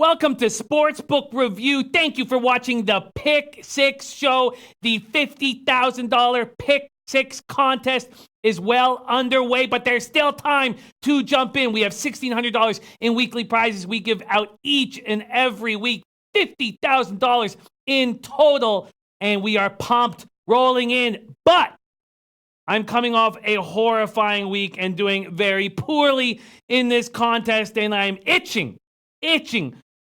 Welcome to Sportsbook Review. Thank you for watching the Pick Six show. The $50,000 Pick Six contest is well underway, but there's still time to jump in. We have $1,600 in weekly prizes we give out each and every week. $50,000 in total, and we are pumped rolling in. But I'm coming off a horrifying week and doing very poorly in this contest, and I'm itching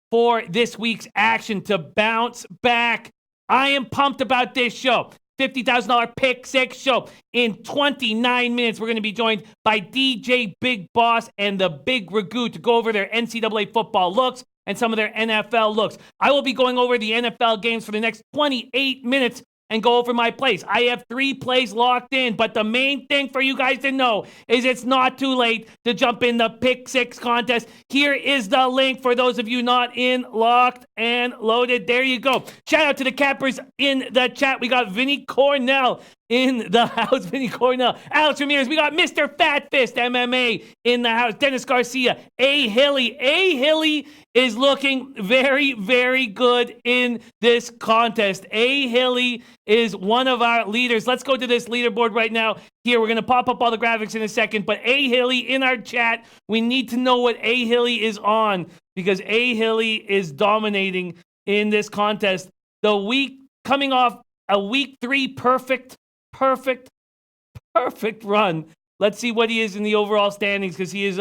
for this week's action to bounce back. I am pumped about this show. $50,000 Pick Six show. In 29 minutes, we're going to be joined by DJ Big Boss and the BigRagoo to go over their NCAA football looks and some of their NFL looks. I will be going over the NFL games for the next 28 minutes and go over my plays. I have 3 plays locked in, but the main thing for you guys to know is it's not too late to jump in the Pick Six contest. Here is the link for those of you not in, locked, and loaded. There you go. Shout out to the cappers in the chat. We got Vinny Cornell in the house. Vinny Cornell. Alex Ramirez. We got Mr. Fat Fist MMA in the house. Dennis Garcia. A. Hilly. A. Hilly is looking very, very good in this contest. A. Hilly is one of our leaders. Let's go to this leaderboard right now. Here, we're going to pop up all the graphics in a second, but A. Hilly in our chat, we need to know what A. Hilly is on because A. Hilly is dominating in this contest. The week coming off a week 3 perfect run. Let's see what he is in the overall standings because he is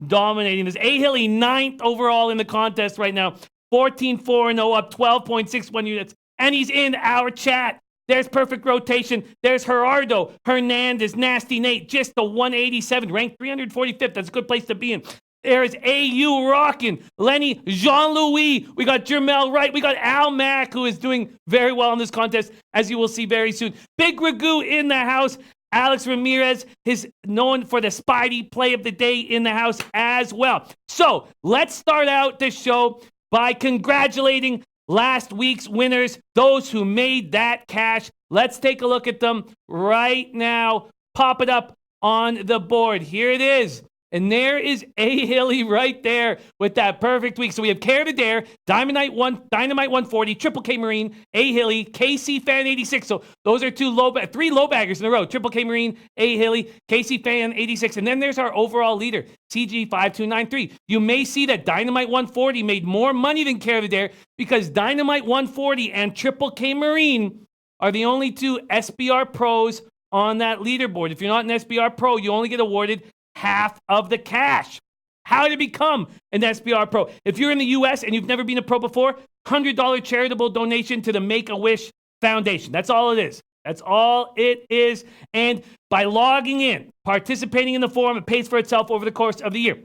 dominating this. A. Hilly, 9th overall in the contest right now. 14-4-0, up 12.61 units. And he's in our chat. There's perfect rotation. There's Gerardo Hernandez, Nasty Nate, just the 187, ranked 345th. That's a good place to be in. There's AU rocking. Lenny Jean-Louis. We got Jermel Wright. We got Al Mack, who is doing very well in this contest, as you will see very soon. BigRagoo in the house. Alex Ramirez is known for the Spidey play of the day in the house as well. So let's start out this show by congratulating last week's winners, those who made that cash. Let's take a look at them right now. Pop it up on the board. Here it is. And there is A. Hilly right there with that perfect week. So we have Care to Dare, Dynamite 140, Triple K Marine, A. Hilly, KC Fan 86. So those are 3 low baggers in a row. Triple K Marine, A. Hilly, KC Fan 86. And then there's our overall leader, CG 5293. You may see that Dynamite 140 made more money than Care to Dare because Dynamite 140 and Triple K Marine are the only 2 SBR pros on that leaderboard. If you're not an SBR pro, you only get awarded half of the cash. How to become an SBR pro. If you're in the U.S. and you've never been a pro before, $100 charitable donation to the Make-A-Wish Foundation. That's all it is. That's all it is. And by logging in, participating in the forum, it pays for itself over the course of the year.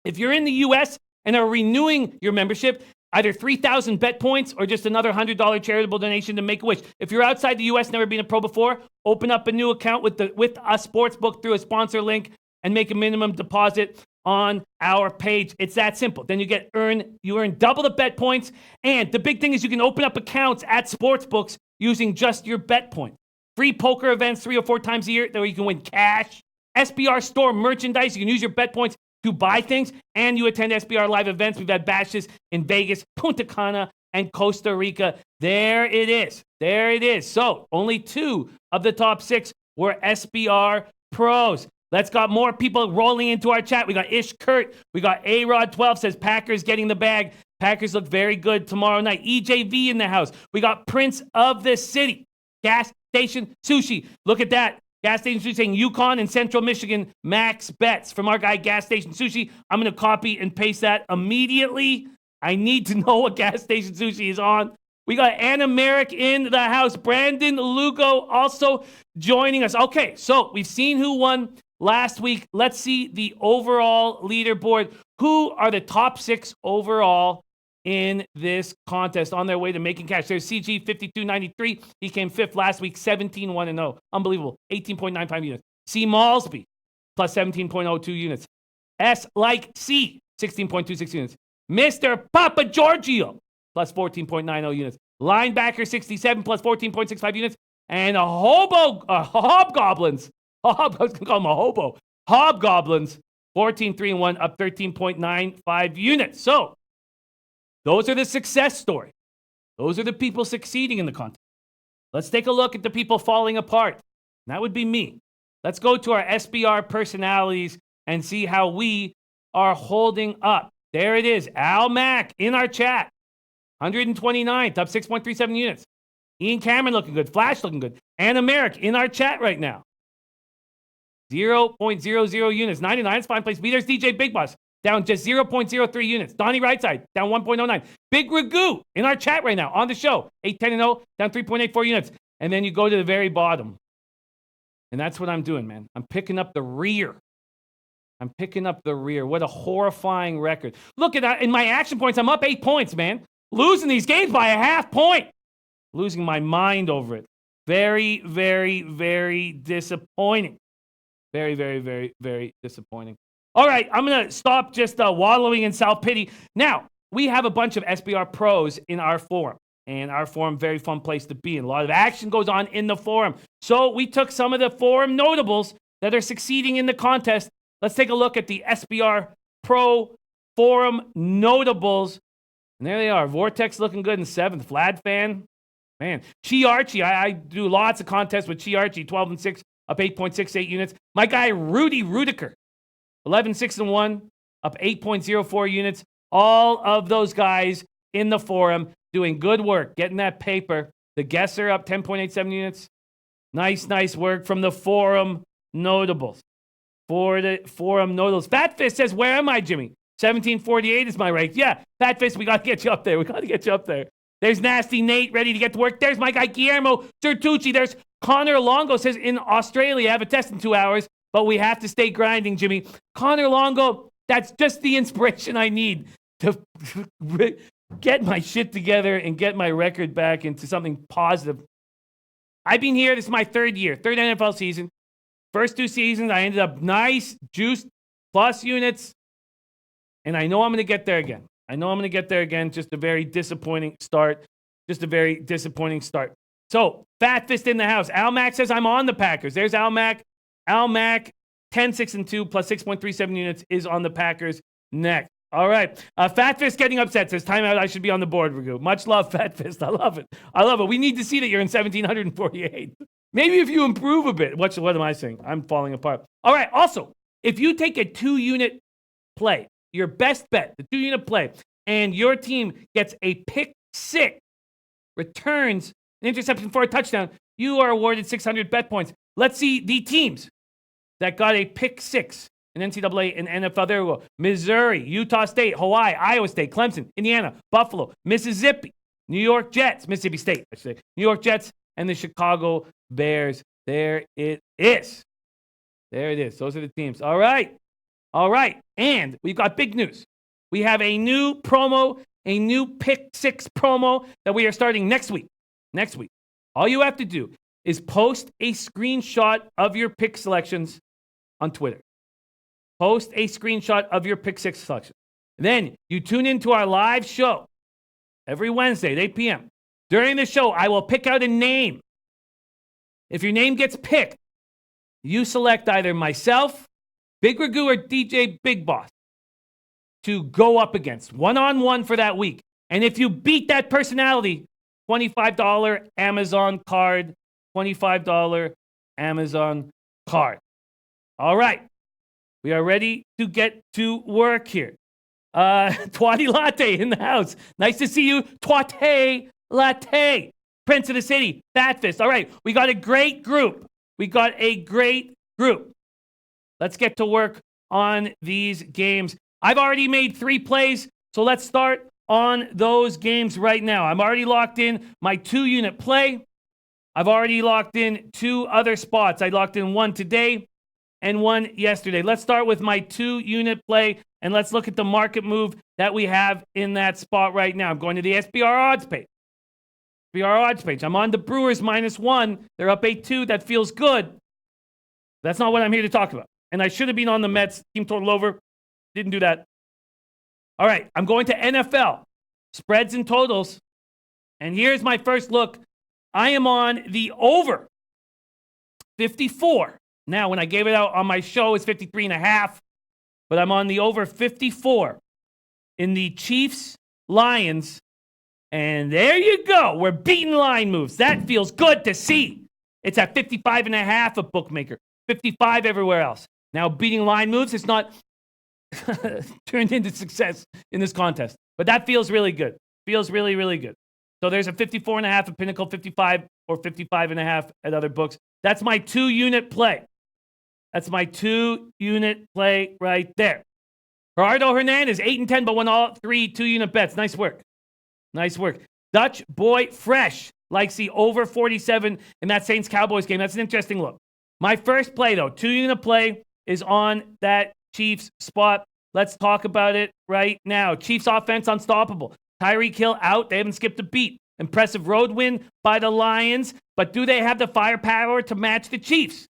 If you're in the U.S. and are renewing your membership, either 3,000 bet points or just another $100 charitable donation to Make-A-Wish. If you're outside the U.S., never been a pro before, open up a new account with a Sportsbook through a sponsor link and make a minimum deposit on our page. It's that simple. Then you earn double the bet points. And the big thing is you can open up accounts at Sportsbooks using just your bet points. Free poker events 3 or 4 times a year where you can win cash. SBR store merchandise. You can use your bet points to buy things. And you attend SBR live events. We've had bashes in Vegas, Punta Cana, and Costa Rica. There it is. There it is. So only 2 of the top 6 were SBR pros. Let's got more people rolling into our chat. We got Ish Kurt. We got A-Rod12 says Packers getting the bag. Packers look very good tomorrow night. EJV in the house. We got Prince of the City. Gas Station Sushi. Look at that. Gas Station Sushi saying Yukon and Central Michigan max bets from our guy Gas Station Sushi. I'm going to copy and paste that immediately. I need to know what Gas Station Sushi is on. We got Anna Merrick in the house. Brandon Lugo also joining us. Okay, so we've seen who won last week. Let's see the overall leaderboard. Who are the top 6 overall in this contest on their way to making cash? There's CG 5293. He came 5th last week, 17-1-0. Unbelievable. 18.95 units. C. Malsby, plus 17.02 units. S. Like C, 16.26 units. Mr. Papa Giorgio, plus 14.90 units. Linebacker 67, plus 14.65 units. And Hobgoblins. I was going to call him a hobo. Hobgoblins, 14-3-1, up 13.95 units. So Those are the success stories. Those are the people succeeding in the contest. Let's take a look at the people falling apart. That would be me. Let's go to our SBR personalities and see how we are holding up. There it is. Al Mack in our chat. 129th, up 6.37 units. Ian Cameron looking good. Flash looking good. Anna Merrick in our chat right now. 0.00 units. 99 is fine place. There's DJ Big Boss. Down just 0.03 units. Donnie Rightside, down 1.09. BigRagoo in our chat right now on the show. 810-0, down 3.84 units. And then you go to the very bottom. And that's what I'm doing, man. I'm picking up the rear. What a horrifying record. Look at that. In my action points, I'm up 8 points, man. Losing these games by a half point. Losing my mind over it. Very, very, very disappointing. Very, very, very, very disappointing. All right, I'm going to stop just wallowing in self-pity. Now, we have a bunch of SBR pros in our forum. And our forum, very fun place to be. And a lot of action goes on in the forum. So we took some of the forum notables that are succeeding in the contest. Let's take a look at the SBR Pro Forum notables. And there they are. Vortex looking good in 7th. Vlad fan. Man. Chi Archie. I do lots of contests with Chi Archie. 12-6, up 8.68 units. My guy, Rudy Rudiker. 11-6-1, up 8.04 units. All of those guys in the forum doing good work, getting that paper. The guesser up 10.87 units. Nice work from the forum notables. For the forum notables. Fat Fist says, where am I, Jimmy? 1748 is my rank. Yeah, Fat Fist, we got to get you up there. There's Nasty Nate ready to get to work. There's my guy, Guillermo Certucci. There's Connor Longo says, in Australia, I have a test in 2 hours. But we have to stay grinding, Jimmy. Connor Longo, that's just the inspiration I need to get my shit together and get my record back into something positive. I've been here. This is my third year, third NFL season. First 2 seasons, I ended up nice, juiced, plus units. And I know I'm going to get there again. Just a very disappointing start. So, Fat Fist in the house. Al Mack says, I'm on the Packers. There's Al Mack. Al Mack, 10-6-2 plus 6.37 units is on the Packers next. All right. Fat Fist getting upset says, timeout, I should be on the board, Ragoo. Much love, Fat Fist. I love it. We need to see that you're in 1748. Maybe if you improve a bit. What am I saying? I'm falling apart. All right. Also, if you take a 2-unit play, your best bet, the 2-unit play, and your team gets a pick 6, returns an interception for a touchdown, you are awarded 600 bet points. Let's see the teams that got a pick 6 in NCAA and NFL. There we go. Missouri, Utah State, Hawaii, Iowa State, Clemson, Indiana, Buffalo, Mississippi, New York Jets, Mississippi State, I should say, New York Jets, and the Chicago Bears. There it is. Those are the teams. All right. And we've got big news. We have a new promo, a new pick 6 promo that we are starting next week. All you have to do is post a screenshot of your pick selections on Twitter. Post a screenshot of your pick 6 selection. Then you tune into our live show every Wednesday at 8 p.m. During the show, I will pick out a name. If your name gets picked, you select either myself, BigRagoo, or DJ Big Boss to go up against one-on-one for that week. And if you beat that personality, $25 Amazon card. $25 Amazon card. All right. We are ready to get to work here. Twatty Latte in the house. Nice to see you. Twatty Latte. Prince of the City. Fat Fist. All right. We got a great group. Let's get to work on these games. I've already made 3 plays, so let's start on those games right now. I'm already locked in my 2-unit play. I've already locked in 2 other spots. I locked in 1 today and 1 yesterday. Let's start with my 2-unit play, and let's look at the market move that we have in that spot right now. I'm going to the SBR odds page. I'm on the Brewers -1. They're up 8-2. That feels good. That's not what I'm here to talk about. And I should have been on the Mets team total over. Didn't do that. All right, I'm going to NFL. Spreads and totals. And here's my first look. I am on the over 54. Now, when I gave it out on my show, it's 53.5. But I'm on the over 54 in the Chiefs Lions. And there you go. We're beating line moves. That feels good to see. It's at 55.5 a bookmaker. 55 everywhere else. Now beating line moves, it's not turned into success in this contest. But that feels really good. Feels really, really good. So there's a 54.5 at Pinnacle, 55 or 55.5 at other books. That's my 2-unit play. That's my 2-unit play right there. Gerardo Hernandez, 8-10, but won all 3 2-unit bets. Nice work. Nice work. Dutch Boy Fresh likes the over 47 in that Saints-Cowboys game. That's an interesting look. My first play, though, 2-unit play, is on that Chiefs spot. Let's talk about it right now. Chiefs offense unstoppable. Tyreek Hill out. They haven't skipped a beat. Impressive road win by the Lions. But do they have the firepower to match the Chiefs?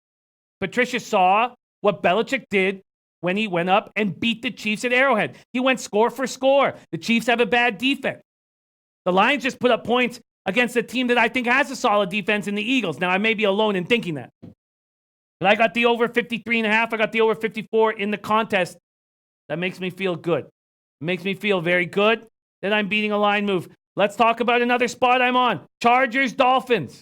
Patricia saw what Belichick did when he went up and beat the Chiefs at Arrowhead. He went score for score. The Chiefs have a bad defense. The Lions just put up points against a team that I think has a solid defense in the Eagles. Now, I may be alone in thinking that. But I got the over 53.5. I got the over 54 in the contest. That makes me feel good. It makes me feel very good that I'm beating a line move. Let's talk about another spot I'm on. Chargers, Dolphins.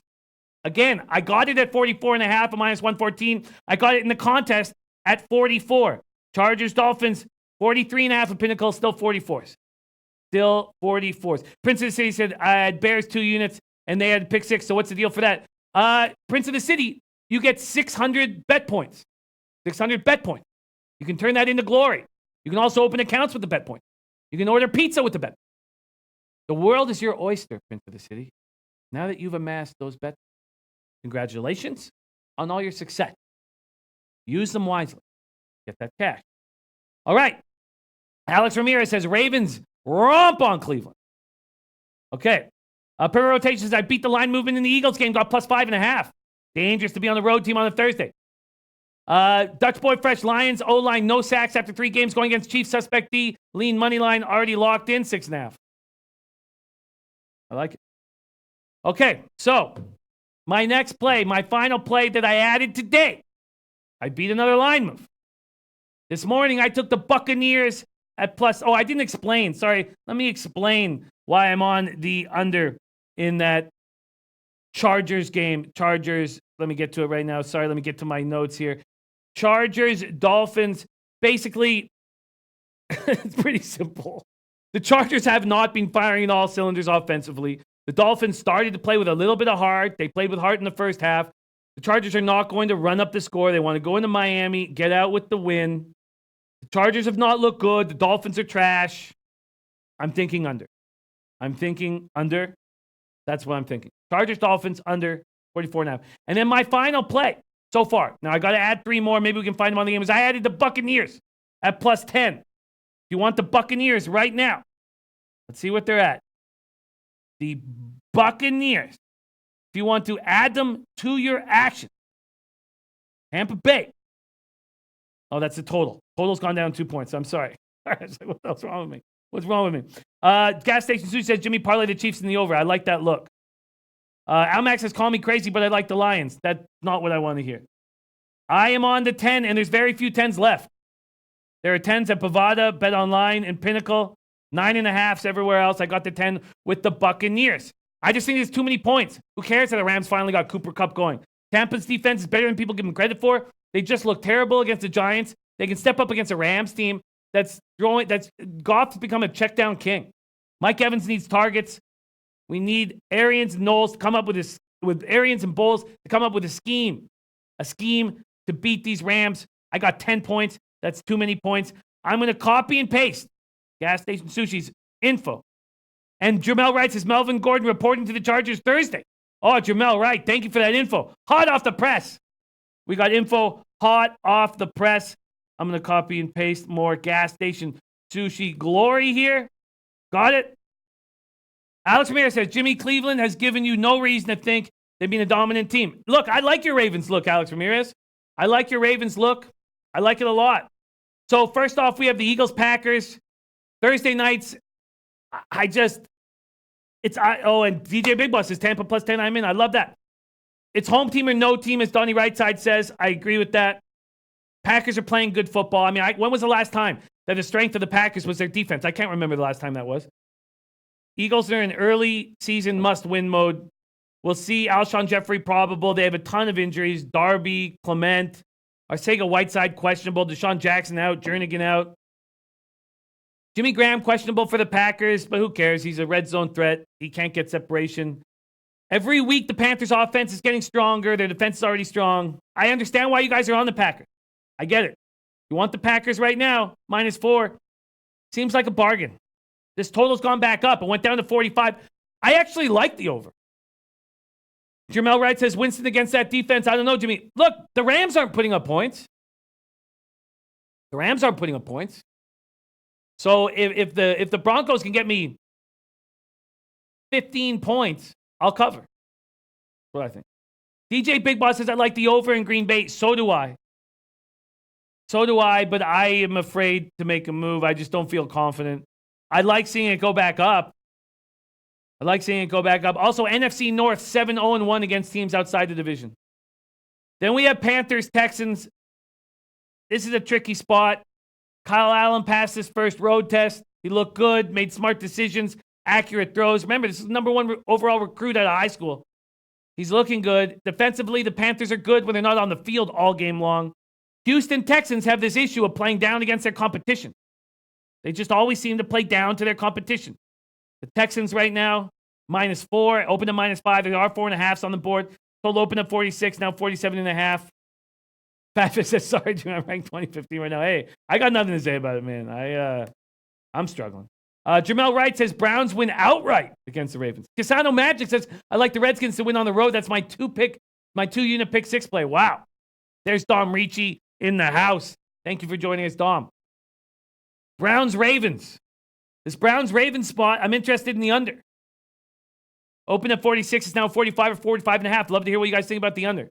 Again, I got it at 44.5 at minus 114. I got it in the contest at 44. Chargers, Dolphins, 43.5 at Pinnacle, still 44s. Still 44s. Prince of the City said, I had Bears 2 units, and they had pick 6, so what's the deal for that? Prince of the City, you get 600 bet points. 600 bet points. You can turn that into glory. You can also open accounts with the bet points. You can order pizza with the bet. The world is your oyster, Prince of the City. Now that you've amassed those bets, congratulations on all your success. Use them wisely. Get that cash. All right. Alex Ramirez says Ravens romp on Cleveland. Okay. Per rotation says I beat the line movement in the Eagles game, got plus 5.5. Dangerous to be on the road team on a Thursday. Dutch Boy Fresh, Lions, O-line, no sacks after 3 games going against Chiefs, suspect D. Lean money line already locked in, 6.5. I like it. Okay, so my next play, my final play that I added today, I beat another line move. This morning, I took the Buccaneers at plus. Oh, I didn't explain. Sorry. Let me explain why I'm on the under in that Chargers game. Chargers, let me get to it right now. Sorry, let me get to my notes here. Chargers, Dolphins. Basically, it's pretty simple. The Chargers have not been firing on all cylinders offensively. The Dolphins started to play with a little bit of heart. They played with heart in the first half. The Chargers are not going to run up the score. They want to go into Miami, get out with the win. The Chargers have not looked good. The Dolphins are trash. I'm thinking under. That's what I'm thinking. Chargers, Dolphins, under 44.5. And then my final play so far. Now, I got to add 3 more. Maybe we can find them on the game. I added the Buccaneers at plus 10. If you want the Buccaneers right now, let's see what they're at. The Buccaneers. If you want to add them to your action. Tampa Bay. Oh, that's the total. Total's gone down 2 points. I'm sorry. What else wrong with me? What's wrong with me? Gas Station Sue says Jimmy parlay the Chiefs in the over. I like that look. Almax says call me crazy, but I like the Lions. That's not what I want to hear. I am on the 10, and there's very few 10s left. There are 10s at Bovada, Bet Online, and Pinnacle. 9.5s everywhere else. I got the 10 with the Buccaneers. I just think there's too many points. Who cares that the Rams finally got Cooper Kupp going? Tampa's defense is better than people give them credit for. They just look terrible against the Giants. They can step up against a Rams team that's Goff's become a check down king. Mike Evans needs targets. We need Arians and Knowles to come up with Arians and Bowles to come up with a scheme to beat these Rams. I got 10 points. That's too many points. I'm going to copy and paste Gas Station Sushi's info. And Jamel writes, is Melvin Gordon reporting to the Chargers Thursday? Oh, Jamel, right. Thank you for that info. Hot off the press. We got info hot off the press. I'm going to copy and paste more Gas Station Sushi glory here. Got it? Alex Ramirez says, Jimmy, Cleveland has given you no reason to think they've been a dominant team. Look, I like your Ravens look, Alex Ramirez. I like your Ravens look. I like it a lot. So first off, we have the Eagles-Packers. Thursday nights, and DJBigBoss says Tampa plus 10, I'm in. I love that. It's home team or no team, as Donnie Rightside says. I agree with that. Packers are playing good football. I mean, when was the last time that the strength of the Packers was their defense? I can't remember the last time that was. Eagles are in early season must-win mode. We'll see Alshon Jeffrey probable. They have a ton of injuries. Darby, Clement, Arcega-Whiteside questionable. Deshaun Jackson out. Jernigan out. Jimmy Graham questionable for the Packers, but who cares? He's a red zone threat. He can't get separation. Every week, the Panthers' offense is getting stronger. Their defense is already strong. I understand why you guys are on the Packers. I get it. You want the Packers right now, -4. Seems like a bargain. This total's gone back up. It went down to 45. I actually like the over. Jermel Wright says, Winston against that defense. I don't know, Jimmy. Look, the Rams aren't putting up points. The Rams aren't putting up points. So if the Broncos can get me 15 points, I'll cover. That's what I think. DJ Big Boss says, I like the over in Green Bay. So do I. So do I, but I am afraid to make a move. I just don't feel confident. I like seeing it go back up. Also, NFC North, 7-0-1 against teams outside the division. Then we have Panthers, Texans. This is a tricky spot. Kyle Allen passed his first road test. He looked good, made smart decisions, accurate throws. Remember, this is the #1 overall recruit out of high school. He's looking good. Defensively, the Panthers are good when they're not on the field all game long. Houston Texans have this issue of playing down against their competition. They just always seem to play down to their competition. The Texans right now, -4, open to -5. There are 4.5s on the board. Total open at 46, now 47.5. Patrick says, sorry, dude, I'm ranked 2015 right now. Hey, I got nothing to say about it, man. I'm struggling. Jamel Wright says, Browns win outright against the Ravens. Casano Magic says, I like the Redskins to win on the road. That's my 2-unit pick 6 play. Wow. There's Dom Ricci in the house. Thank you for joining us, Dom. Browns-Ravens. This Browns-Ravens spot, I'm interested in the under. Open at 46. It's now 45 or 45.5. Love to hear what you guys think about the under.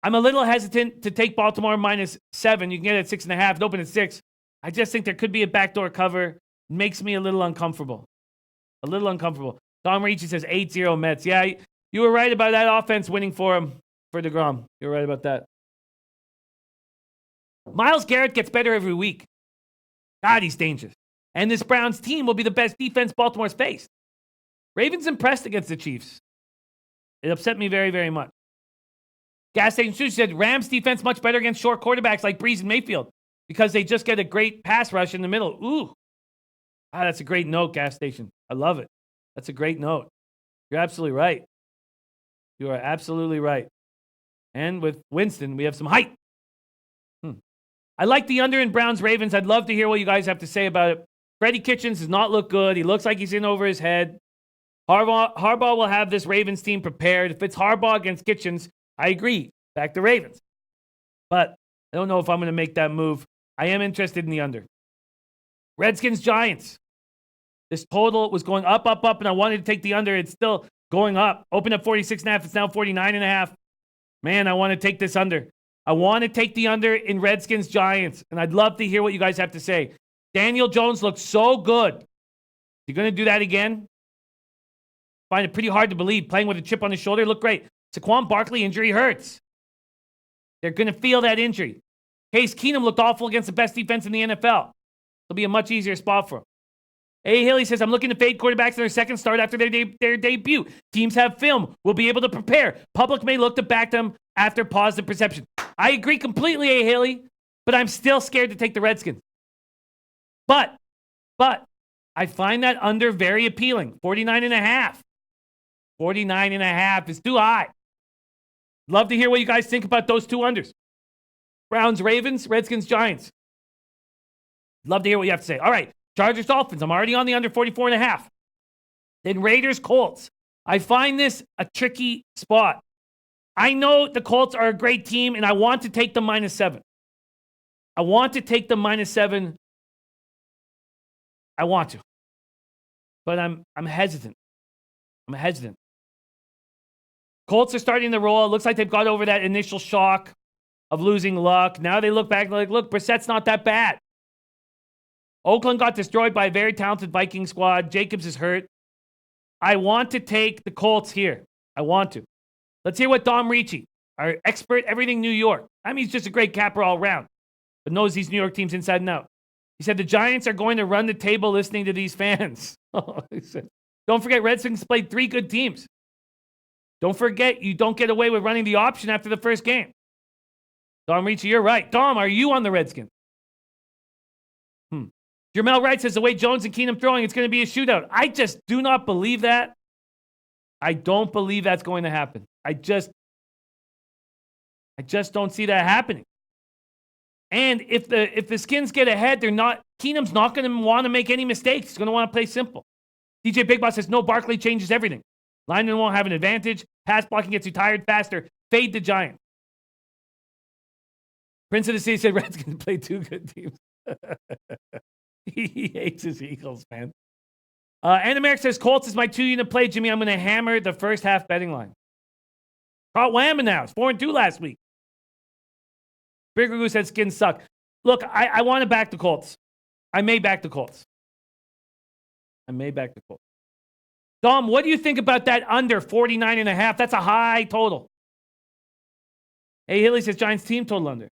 I'm a little hesitant to take Baltimore -7. You can get it at 6.5. It open at 6. I just think there could be a backdoor cover. Makes me a little uncomfortable. Dom Ricci says 8-0 Mets. Yeah, you were right about that offense winning for him, for DeGrom. You're right about that. Myles Garrett gets better every week. God, he's dangerous. And this Browns team will be the best defense Baltimore's faced. Ravens impressed against the Chiefs. It upset me very, very much. Gas Station Sushi said, Rams defense much better against short quarterbacks like Breeze and Mayfield because they just get a great pass rush in the middle. Ooh. That's a great note, Gas Station. I love it. That's a great note. You're absolutely right. You are absolutely right. And with Winston, we have some height. I like the under in Browns-Ravens. I'd love to hear what you guys have to say about it. Freddie Kitchens does not look good. He looks like he's in over his head. Harbaugh will have this Ravens team prepared. If it's Harbaugh against Kitchens, I agree. Back to Ravens. But I don't know if I'm going to make that move. I am interested in the under. Redskins-Giants. This total was going up, and I wanted to take the under. It's still going up. Open at 46.5. It's now 49.5. Man, I want to take this under. I want to take the under in Redskins-Giants, and I'd love to hear what you guys have to say. Daniel Jones looks so good. You're going to do that again? Find it pretty hard to believe. Playing with a chip on his shoulder, look great. Saquon Barkley injury hurts. They're going to feel that injury. Case Keenum looked awful against the best defense in the NFL. It'll be a much easier spot for him. A. Hilly says, I'm looking to fade quarterbacks in their second start after their debut. Teams have film. We'll be able to prepare. Public may look to back them after positive perception. I agree completely, A. Hilly, but I'm still scared to take the Redskins. But I find that under very appealing. 49.5. 49.5 is too high. Love to hear what you guys think about those two unders. Browns, Ravens, Redskins, Giants. Love to hear what you have to say. All right, Chargers, Dolphins. I'm already on the under 44.5. Then Raiders, Colts. I find this a tricky spot. I know the Colts are a great team, and I want to take them -7. I want to take them -7. I want to. But I'm hesitant. Colts are starting to roll. It looks like they've got over that initial shock of losing Luck. Now they look back like, look, Brissett's not that bad. Oakland got destroyed by a very talented Viking squad. Jacobs is hurt. I want to take the Colts here. I want to. Let's hear what Dom Ricci, our expert, everything New York. I mean, he's just a great capper all around, but knows these New York teams inside and out. He said the Giants are going to run the table listening to these fans. He said, don't forget, Redskins played 3 good teams. Don't forget, you don't get away with running the option after the first game. Dom Ricci, you're right. Dom, are you on the Redskins? Jermel Wright says the way Jones and Keenum throwing, it's going to be a shootout. I just do not believe that. I don't believe that's going to happen. I just don't see that happening. And if the Skins get ahead, Keenum's not going to want to make any mistakes. He's going to want to play simple. DJ Big Boss says, no, Barkley changes everything. Linemen won't have an advantage. Pass blocking gets you tired faster. Fade the Giants. Prince of the City said Redskins play 2 good teams. He hates his Eagles, man. And America says, Colts is my 2-unit play, Jimmy. I'm going to hammer the first half betting line. Caught whamming now. It's 4-2 last week. BigRagoo said Skins suck. Look, I want to back the Colts. I may back the Colts. Dom, what do you think about that under 49.5? That's a high total. Hey, Hilly says Giants team total under.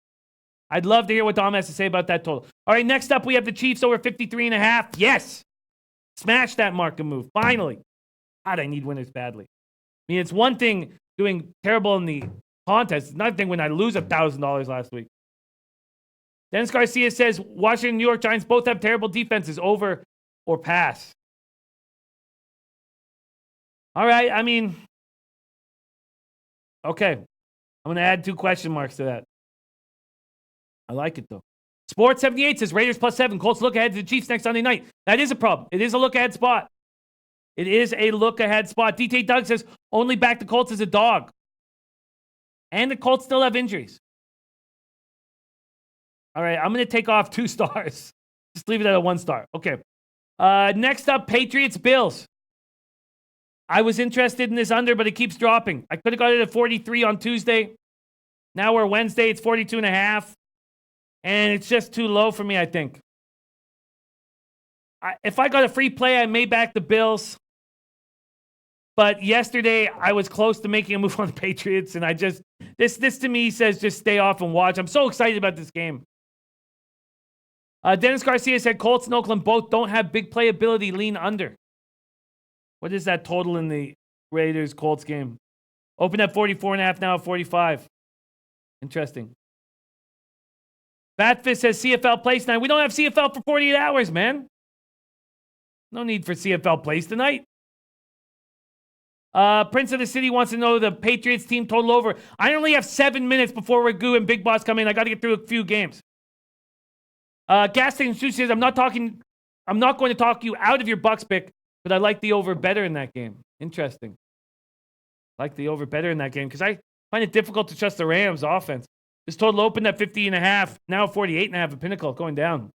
I'd love to hear what Dom has to say about that total. All right, next up, we have the Chiefs over 53.5. Yes. Smash that market move. Finally. God, I need winners badly. I mean, it's one thing doing terrible in the contest. It's another thing when I lose $1,000 last week. Dennis Garcia says, Washington and New York Giants both have terrible defenses. Over or pass? All right, I mean, okay. I'm going to add 2 question marks to that. I like it, though. Sports 78 says Raiders +7. Colts look ahead to the Chiefs next Sunday night. That is a problem. It is a look-ahead spot. DT Doug says only back the Colts as a dog. And the Colts still have injuries. All right, I'm going to take off 2 stars. Just leave it at a 1 star. Okay. Next up, Patriots Bills. I was interested in this under, but it keeps dropping. I could have got it at 43 on Tuesday. Now we're Wednesday. It's 42.5. And it's just too low for me, I think. If I got a free play, I may back the Bills. But yesterday, I was close to making a move on the Patriots. And this to me says just stay off and watch. I'm so excited about this game. Dennis Garcia said Colts and Oakland both don't have big playability. Lean under. What is that total in the Raiders-Colts game? Open at 44.5, now at 45. Interesting. Batfist says CFL plays tonight. We don't have CFL for 48 hours, man. No need for CFL plays tonight. Prince of the City wants to know the Patriots team total over. I only have 7 minutes before Ragoo and Big Boss come in. I got to get through a few games. Gas Station Sushi says, I'm not going to talk you out of your Bucks pick, but I like the over better in that game. Interesting. I like the over better in that game because I find it difficult to trust the Rams offense. This total opened at 50.5, now 48.5 at Pinnacle, going down.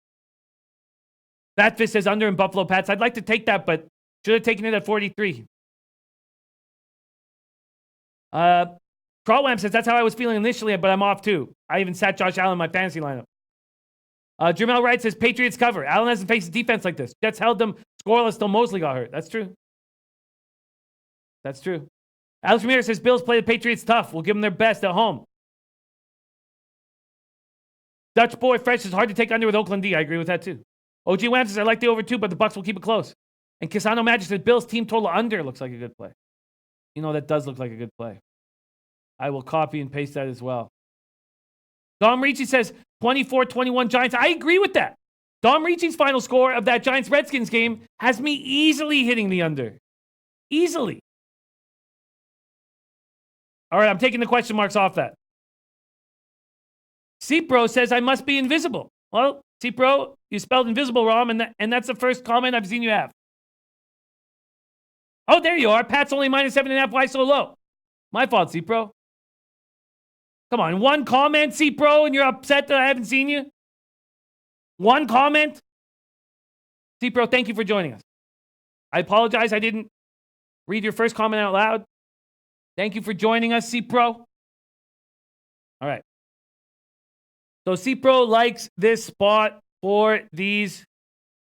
Batfist says under in Buffalo Pats. I'd like to take that, but should have taken it at 43. Crawwam says that's how I was feeling initially, but I'm off too. I even sat Josh Allen in my fantasy lineup. Jermel Wright says Patriots cover. Allen hasn't faced a defense like this. Jets held them scoreless till Mosley got hurt. That's true. Alex Ramirez says Bills play the Patriots tough. We'll give them their best at home. Dutch Boy Fresh is hard to take under with Oakland D. I agree with that too. OG Wham says I like the over 2, but the Bucks will keep it close. And Kisano Magic says Bills team total under looks like a good play. You know, that does look like a good play. I will copy and paste that as well. Dom Ricci says 24-21 Giants. I agree with that. Dom Ricci's final score of that Giants-Redskins game has me easily hitting the under. Easily. All right, I'm taking the question marks off that. C-Pro says I must be invisible. Well, C-Pro, you spelled invisible wrong, and that's the first comment I've seen you have. Oh, there you are. Pat's only -7.5. Why so low? My fault, C-Pro. Come on, 1 comment, C-Pro, and you're upset that I haven't seen you? 1 comment? C-Pro, thank you for joining us. I apologize I didn't read your first comment out loud. Thank you for joining us, C-Pro. All right. So C-Pro likes this spot for these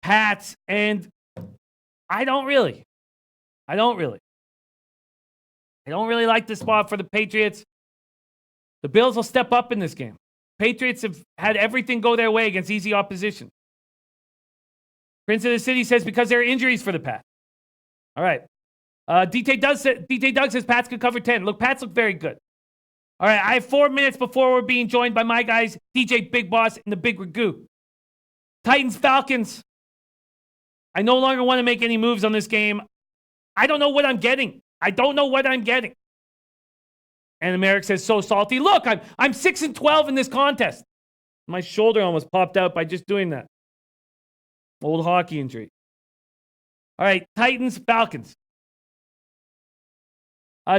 Pats, and I don't really like this spot for the Patriots. The Bills will step up in this game. Patriots have had everything go their way against easy opposition. Prince of the City says because there are injuries for the Pats. All right. DJ Doug says Pats could cover 10. Look, Pats look very good. All right, I have 4 minutes before we're being joined by my guys, DJ Big Boss and the BigRagoo. Titans, Falcons. I no longer want to make any moves on this game. I don't know what I'm getting. And America says, so salty. Look, I'm 6-12 in this contest. My shoulder almost popped out by just doing that. Old hockey injury. All right, Titans, Falcons.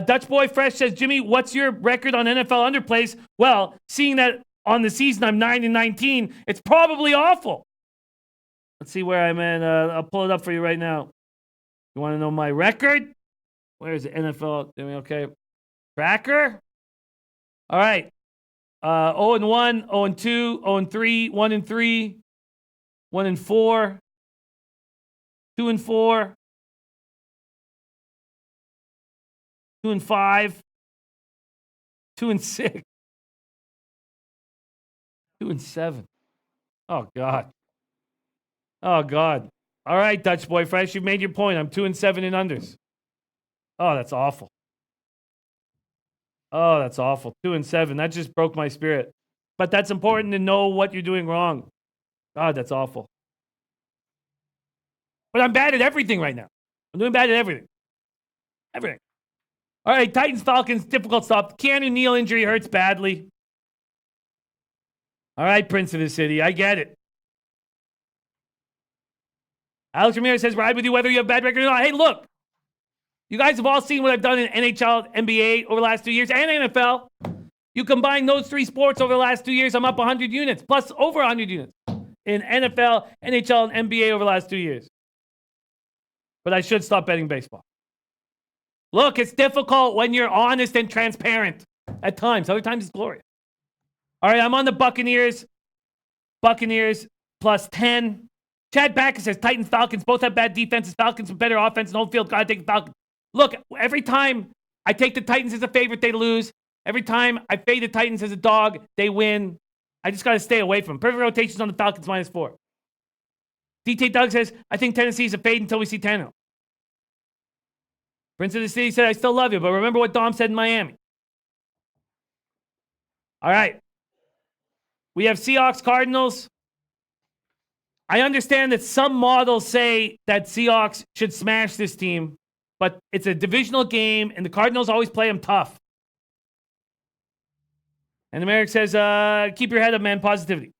Dutch Boy Fresh says, Jimmy, what's your record on NFL underplays? Well, seeing that on the season I'm 9-19, it's probably awful. Let's see where I'm at. I'll pull it up for you right now. You want to know my record? Where is it? NFL. Okay. Tracker. All right. 0-1, 0-2, 0-3, 1-3, 1-4, 2-4, 2-5, 2-6, 2-7. Oh, God. Oh, God. All right, Dutch Boy Fresh, you've made your point. I'm 2-7 in unders. Oh, that's awful. 2-7. That just broke my spirit. But that's important to know what you're doing wrong. God, that's awful. But I'm bad at everything right now. I'm doing bad at everything. Everything. All right, Titans, Falcons, difficult stop. Keanu Neal injury hurts badly. All right, Prince of the City, I get it. Alex Ramirez says, ride with you whether you have a bad record or not. Hey, look. You guys have all seen what I've done in NHL, NBA over the last 2 years, and NFL. You combine those three sports over the last 2 years, I'm up 100 units, plus over 100 units in NFL, NHL, and NBA over the last 2 years. But I should stop betting baseball. Look, it's difficult when you're honest and transparent at times. Other times it's glorious. All right, I'm on the Buccaneers. Buccaneers plus 10. Chad Backus says Titans, Falcons both have bad defenses. Falcons with better offense and home field. Gotta take the Falcons. Look, every time I take the Titans as a favorite, they lose. Every time I fade the Titans as a dog, they win. I just got to stay away from them. Perfect rotations on the Falcons -4. DJ Doug says, I think Tennessee is a fade until we see Tannehill. Prince of the City said, I still love you, but remember what Dom said in Miami. All right. We have Seahawks, Cardinals. I understand that some models say that Seahawks should smash this team, but it's a divisional game, and the Cardinals always play them tough. And America says, keep your head up, man. Positivity.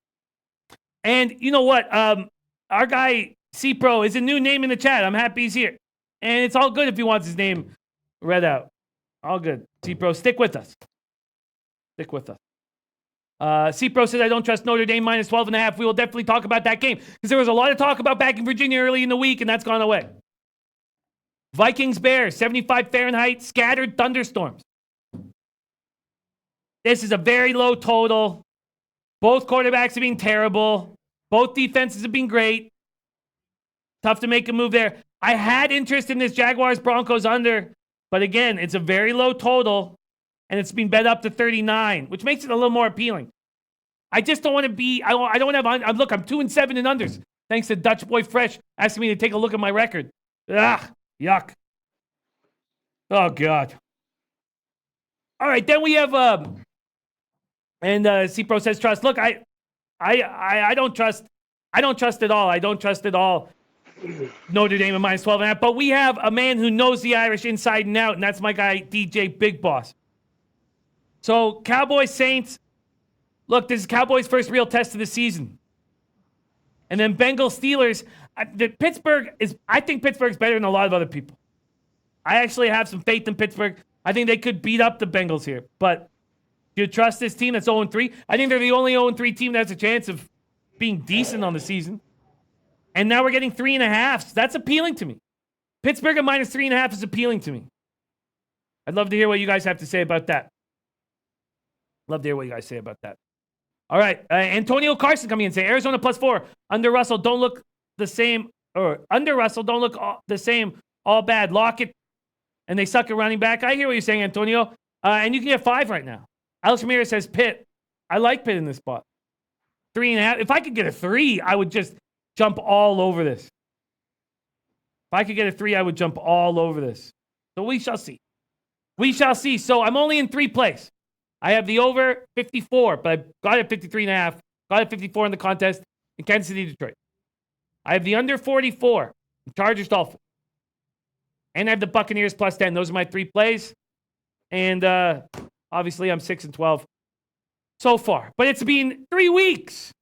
And you know what? Our guy, C-Pro, is a new name in the chat. I'm happy he's here. And it's all good if he wants his name read out. All good. C-Pro, stick with us. Stick with us. C-Pro says, I don't trust Notre Dame -12.5. We will definitely talk about that game. Because there was a lot of talk about back in Virginia early in the week, and that's gone away. Vikings, Bears, 75 Fahrenheit, scattered thunderstorms. This is a very low total. Both quarterbacks have been terrible. Both defenses have been great. Tough to make a move there. I had interest in this Jaguars-Broncos under, but again, it's a very low total, and it's been bet up to 39, which makes it a little more appealing. I just don't want to be, I don't have, look, I'm 2-7 in unders, thanks to Dutch Boy Fresh asking me to take a look at my record. Yuck. Oh, God. All right, then we have, and C-Pro says trust. Look, I don't trust at all. I don't trust at all Notre Dame at -12.5. But we have a man who knows the Irish inside and out, and that's my guy, DJ Big Boss. So, Cowboys, Saints. Look, this is Cowboys' first real test of the season. And then Bengals, Steelers. I think Pittsburgh's better than a lot of other people. I actually have some faith in Pittsburgh. I think they could beat up the Bengals here. But do you trust this team that's 0-3? I think they're the only 0-3 team that has a chance of being decent on the season. And now we're getting 3.5. That's appealing to me. Pittsburgh at -3.5 is appealing to me. I'd love to hear what you guys have to say about that. All right. Antonio Carson coming in and say Arizona +4. Under Russell don't look the same. Or under Russell don't look the same. All bad. Lockett. And they suck at running back. I hear what you're saying, Antonio. And you can get 5 right now. Alex Ramirez says Pitt. I like Pitt in this spot. 3.5. If I could get a 3, I would just jump all over this. If I could get a 3, I would jump all over this. So we shall see. We shall see. So I'm only in 3 plays. I have the over 54, but I got it at 53.5. Got it 54 in the contest in Kansas City, Detroit. I have the under 44, Chargers, Dolphins. And I have the Buccaneers plus 10. Those are my 3 plays. And obviously I'm 6-12 so far. But it's been 3 weeks.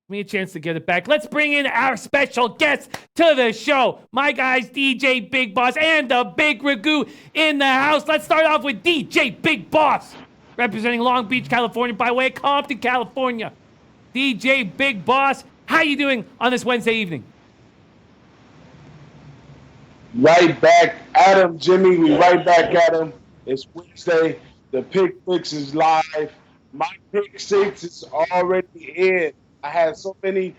Give me a chance to get it back. Let's bring in our special guests to the show. My guys, DJ Big Boss and the BigRagoo in the house. Let's start off with DJ Big Boss, representing Long Beach, California, by way of Compton, California. DJ Big Boss, how you doing on this Wednesday evening? Right back at him, Jimmy. We right back at him. It's Wednesday. The pick six is live. My pick six is already in. I had so many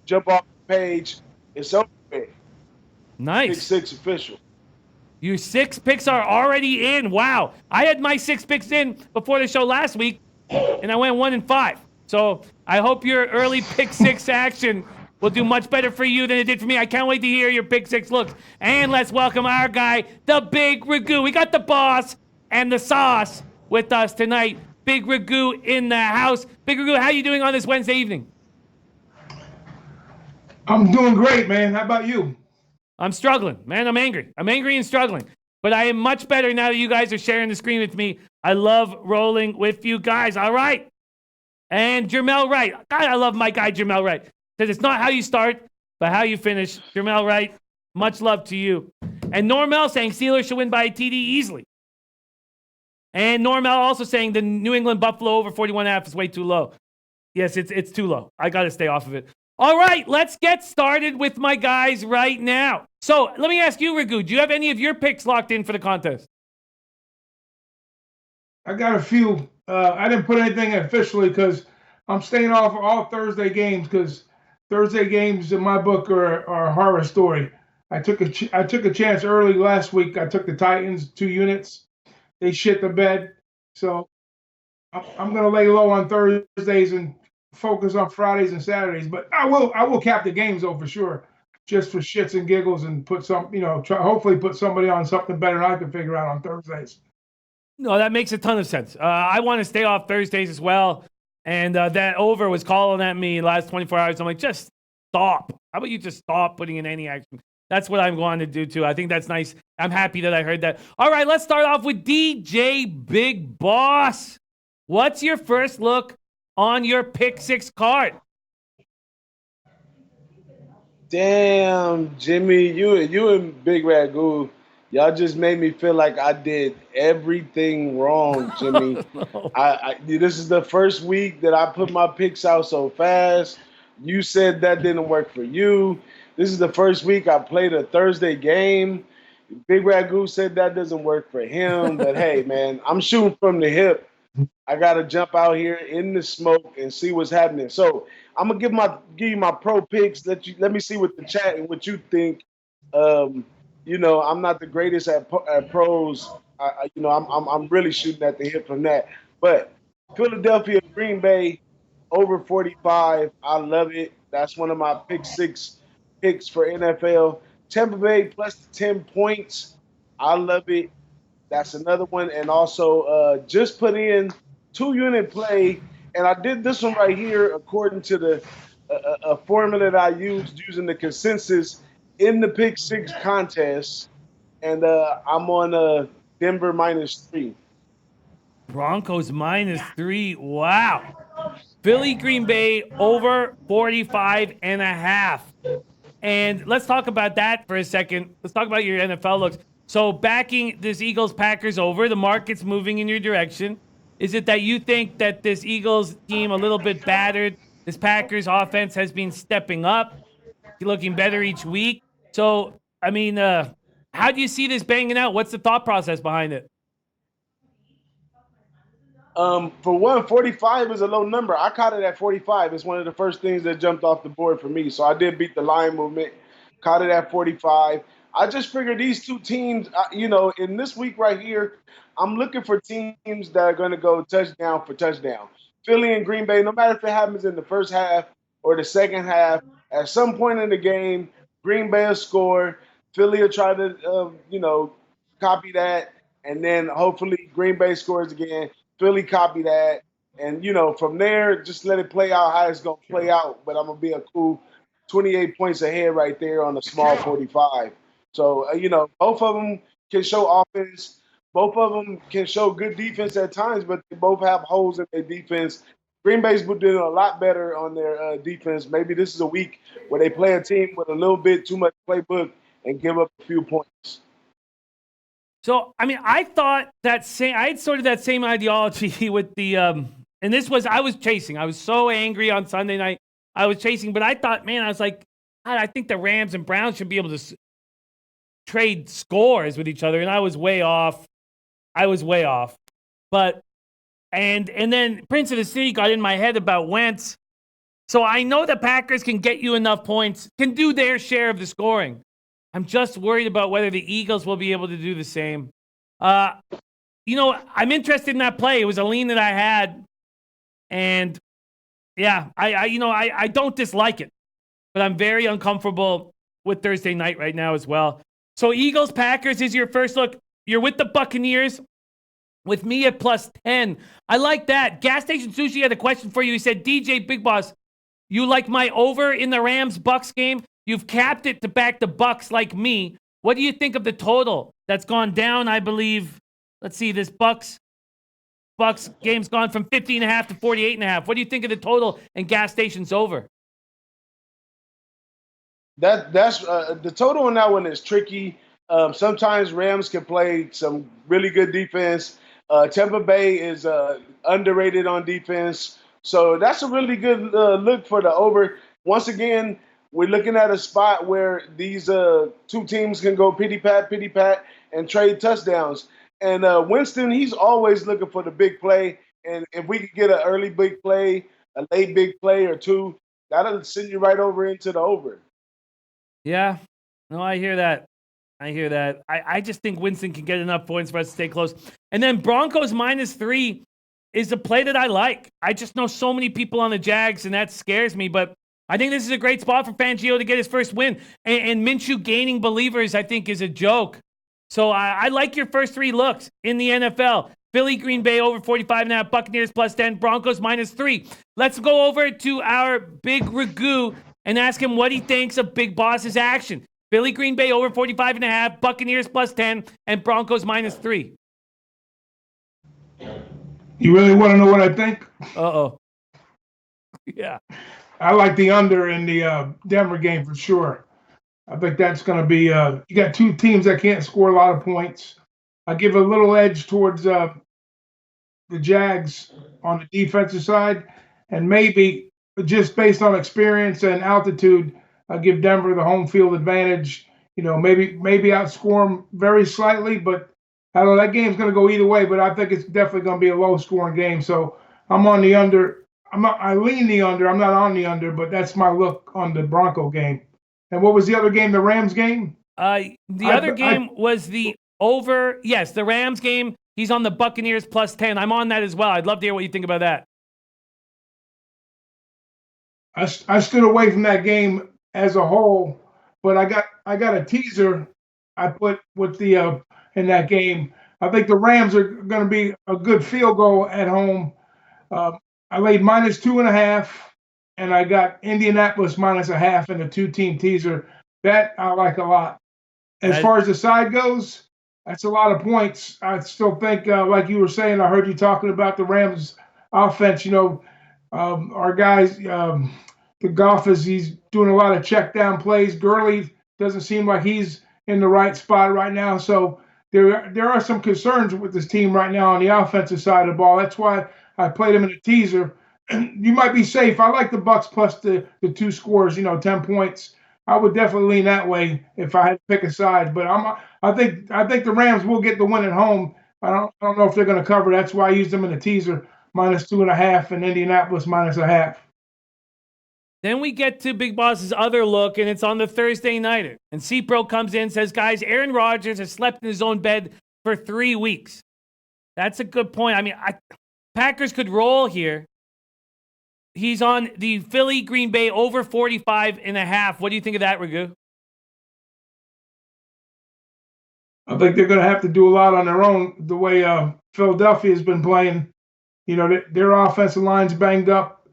jump off the page. It's over. Nice. Pick six official. Your 6 picks are already in. Wow. I had my 6 picks in before the show last week, and I went 1-5. So I hope your early pick 6 action will do much better for you than it did for me. I can't wait to hear your pick 6 looks. And let's welcome our guy, the BigRagoo. We got the boss and the sauce with us tonight. BigRagoo in the house. BigRagoo, how you doing on this Wednesday evening? I'm doing great, man. How about you? I'm struggling, man. I'm angry. I'm angry and struggling. But I am much better now that you guys are sharing the screen with me. I love rolling with you guys. All right. And Jermel Wright. God, I love my guy, Jermel Wright. Says it's not how you start, but how you finish. Jermel Wright, much love to you. And Normel saying Steelers should win by a TD easily. And Normel also saying the New England Buffalo over 41.5 is way too low. Yes, it's too low. I got to stay off of it. All right, let's get started with my guys right now. So let me ask you, Ragoo, do you have any of your picks locked in for the contest? I got a few. I didn't put anything in officially because I'm staying off all Thursday games because Thursday games in my book are a horror story. I took a chance early last week. I took the Titans 2 units. They shit the bed. So I'm going to lay low on Thursdays and focus on Fridays and Saturdays, but I will cap the games though for sure, just for shits and giggles, and put some, hopefully put somebody on something better than I can figure out on Thursdays. No, that makes a ton of sense. I want to stay off Thursdays as well, and that over was calling at me the last 24 hours. I'm like, just stop. How about you just stop putting in any action? That's what I'm going to do too. I think that's nice. I'm happy that I heard that. All right, let's start off with DJ Big Boss. What's your first look on your pick 6 card? Damn, Jimmy, you and BigRagoo, y'all just made me feel like I did everything wrong, Jimmy. No. This is the first week that I put my picks out so fast. You said that didn't work for you. This is the first week I played a Thursday game. BigRagoo said that doesn't work for him. But hey, man, I'm shooting from the hip. I gotta jump out here in the smoke and see what's happening. So I'm gonna give you my pro picks. Let me see what the chat and what you think. I'm not the greatest at pros. I'm really shooting at the hip from that. But Philadelphia, Green Bay, over 45. I love it. That's one of my pick 6 picks for NFL. Tampa Bay plus 10 points. I love it. That's another one. And also just put in 2-unit play. And I did this one right here according to the a formula that I used using the consensus in the pick 6 contest. And I'm on Denver -3. Broncos -3. Wow. Philly, Green Bay over 45.5. And let's talk about that for a second. Let's talk about your NFL looks. So backing this Eagles-Packers over, the market's moving in your direction. Is it that you think that this Eagles team a little bit battered? This Packers offense has been stepping up, looking better each week. So, I mean, how do you see this banging out? What's the thought process behind it? For one, 45 is a low number. I caught it at 45. It's one of the first things that jumped off the board for me. So I did beat the line movement, caught it at 45. I just figured these two teams, in this week right here, I'm looking for teams that are going to go touchdown for touchdown. Philly and Green Bay, no matter if it happens in the first half or the second half, At some point in the game, Green Bay will score. Philly will try to, copy that, and then hopefully Green Bay scores again. Philly copy that, and from there, just let it play out how it's gonna play out. But I'm gonna be a cool 28 points ahead right there on the small 45. So both of them can show offense. Both of them can show good defense at times, but they both have holes in their defense. Green Bay's been doing a lot better on their defense. Maybe this is a week where they play a team with a little bit too much playbook and give up a few points. So, I mean, I had sort of that same ideology with the, and I was chasing. I was so angry on Sunday night. I was chasing, but I thought, man, I was like, God, I think the Rams and Browns should be able to trade scores with each other, and I was way off. But, and then Prince of the City got in my head about Wentz. So I know the Packers can get you enough points, can do their share of the scoring. I'm just worried about whether the Eagles will be able to do the same. I'm interested in that play. It was a lean that I had. And yeah, I don't dislike it, but I'm very uncomfortable with Thursday night right now as well. So Eagles, Packers is your first look. You're with the Buccaneers with me at +10. I like that. Gas Station Sushi had a question for you. He said, DJ Big Boss, you like my over in the Rams-Bucks game? You've capped it to back the Bucks like me. What do you think of the total? That's gone down, I believe. Let's see, this Bucks game's gone from 50.5 to 48.5. What do you think of the total and Gas Station's over? That's the total on that one is tricky. Sometimes Rams can play some really good defense. Tampa Bay is underrated on defense. So that's a really good look for the over. Once again, we're looking at a spot where these two teams can go pity-pat, and trade touchdowns. And Winston, he's always looking for the big play. And if we could get an early big play, a late big play or two, that'll send you right over into the over. Yeah. No, I hear that. I just think Winston can get enough points for us to stay close. And then Broncos -3 is a play that I like. I just know so many people on the Jags, and that scares me. But I think this is a great spot for Fangio to get his first win. And Minshew gaining believers, I think, is a joke. So I like your first three looks in the NFL. Philly, Green Bay over 45.5, Buccaneers +10, Broncos -3. Let's go over to our BigRagoo and ask him what he thinks of Big Boss's action. Philly, Green Bay over 45.5, Buccaneers +10, and Broncos -3. You really want to know what I think? Uh-oh. Yeah. I like the under in the Denver game for sure. I think that's going to be you got two teams that can't score a lot of points. I give a little edge towards the Jags on the defensive side, and maybe just based on experience and altitude, I give Denver the home field advantage. Maybe outscore them very slightly, but I don't know. That game's going to go either way, but I think it's definitely going to be a low-scoring game. So I'm on the under. I lean the under. I'm not on the under, but that's my look on the Bronco game. And what was the other game? The Rams game? The other game was the over. Yes, the Rams game. He's on the Buccaneers +10. I'm on that as well. I'd love to hear what you think about that. I stood away from that game as a whole, but I got a teaser I put with the in that game. I think the Rams are going to be a good field goal at home. I laid -2.5, and I got Indianapolis -0.5 in a two-team teaser. That I like a lot. As far as the side goes, that's a lot of points. I still think, like you were saying, I heard you talking about the Rams offense. Our guys, the Goffers, he's doing a lot of check down plays. Gurley doesn't seem like he's in the right spot right now. So there are some concerns with this team right now on the offensive side of the ball. That's why I played him in a teaser. And you might be safe. I like the Bucks plus the two scores, 10 points. I would definitely lean that way if I had to pick a side. But I think the Rams will get the win at home. I don't know if they're going to cover. That's why I used them in the teaser, -2.5, and Indianapolis -0.5. Then we get to Big Boss's other look, and it's on the Thursday nighter. And C-Pro comes in and says, guys, Aaron Rodgers has slept in his own bed for 3 weeks. That's a good point. I mean, Packers could roll here. He's on the Philly Green Bay over 45.5. What do you think of that, Ragoo? I think they're going to have to do a lot on their own. The way Philadelphia has been playing, their offensive line's banged up.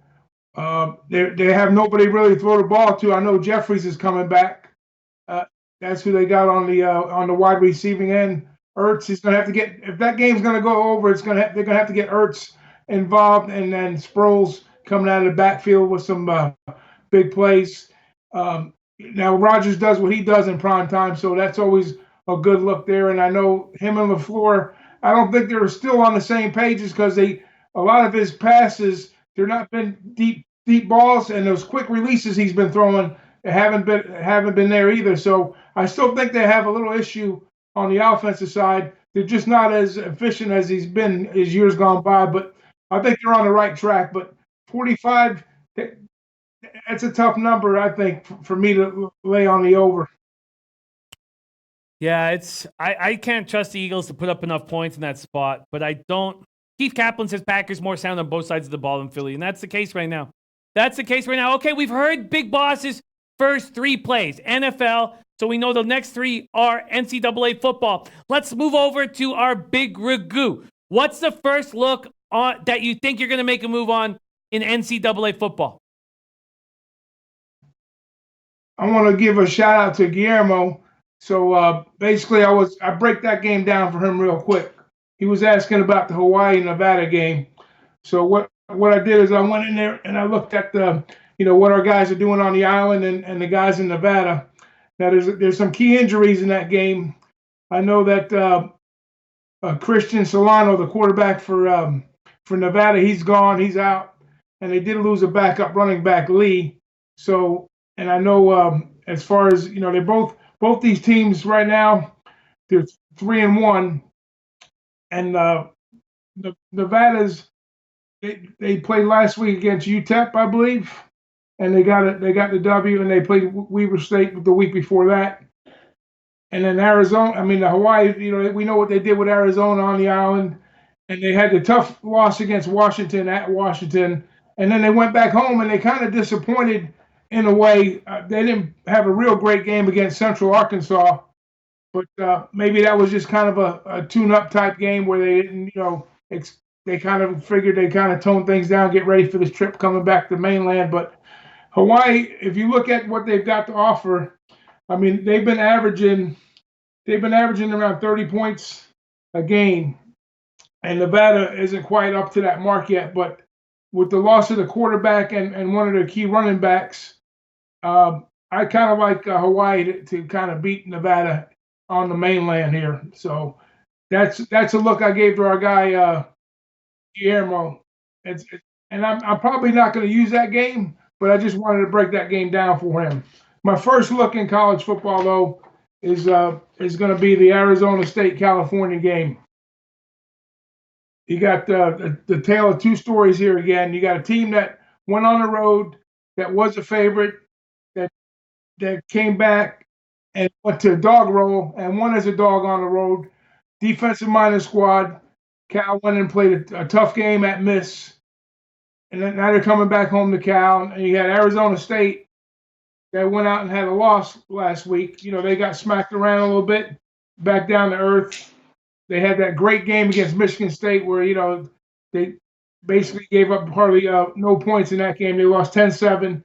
They have nobody really to throw the ball to. I know Jeffries is coming back. That's who they got on the wide receiving end. Ertz is going to have to get, if that game's going to go over, they're going to have to get Ertz involved, and then Sproles coming out of the backfield with some big plays. Now Rodgers does what he does in prime time, so that's always a good look there. And I know him and LaFleur, I don't think they're still on the same pages because a lot of his passes, they're not been deep balls, and those quick releases he's been throwing haven't been there either. So I still think they have a little issue on the offensive side. They're just not as efficient as he's been as years gone by, but I think they're on the right track. But 45, that's a tough number, I think, for me to lay on the over. Yeah, I can't trust the Eagles to put up enough points in that spot, but I don't. Keith Kaplan says Packers more sound on both sides of the ball than Philly, and that's the case right now. Okay, we've heard Big Boss's first 3 plays, NFL, so we know the next 3 are NCAA football. Let's move over to our Big Ragoo. What's the first look on that you think you're going to make a move on in NCAA football? I want to give a shout out to Guillermo. So basically, I break that game down for him real quick. He was asking about the Hawaii-Nevada game. So what I did is I went in there and I looked at what our guys are doing on the island and the guys in Nevada. Now there's some key injuries in that game. I know that Christian Solano, the quarterback for Nevada, he's gone, he's out, and they did lose a backup running back, Lee. So, and I know as far as they both these teams right now, they're 3-1, and Nevada's they played last week against UTEP, I believe, and they got the W, and they played Weber State the week before that. And then the Hawaii, we know what they did with Arizona on the island, and they had the tough loss against Washington at Washington, and then they went back home and they kind of disappointed in a way. They didn't have a real great game against Central Arkansas, but maybe that was just kind of a tune-up type game where they didn't, they kind of figured they kind of tone things down, get ready for this trip coming back to mainland. But Hawaii, if you look at what they've got to offer, I mean, they've been averaging around 30 points a game, and Nevada isn't quite up to that mark yet. But with the loss of the quarterback and one of their key running backs, I kind of like Hawaii to kind of beat Nevada on the mainland here. So that's a look I gave to our guy Guillermo. And I'm probably not going to use that game, but I just wanted to break that game down for him. My first look in college football, though, is going to be the Arizona State-California game. You got the tale of two stories here again. You got a team that went on the road, that was a favorite, that came back and went to a dog roll and won as a dog on the road. Defensive-minded squad. Cal went and played a tough game at Miss. And then now they're coming back home to Cal. And you had Arizona State that went out and had a loss last week. They got smacked around a little bit, back down to earth. They had that great game against Michigan State where, they basically gave up hardly no points in that game. They lost 10-7.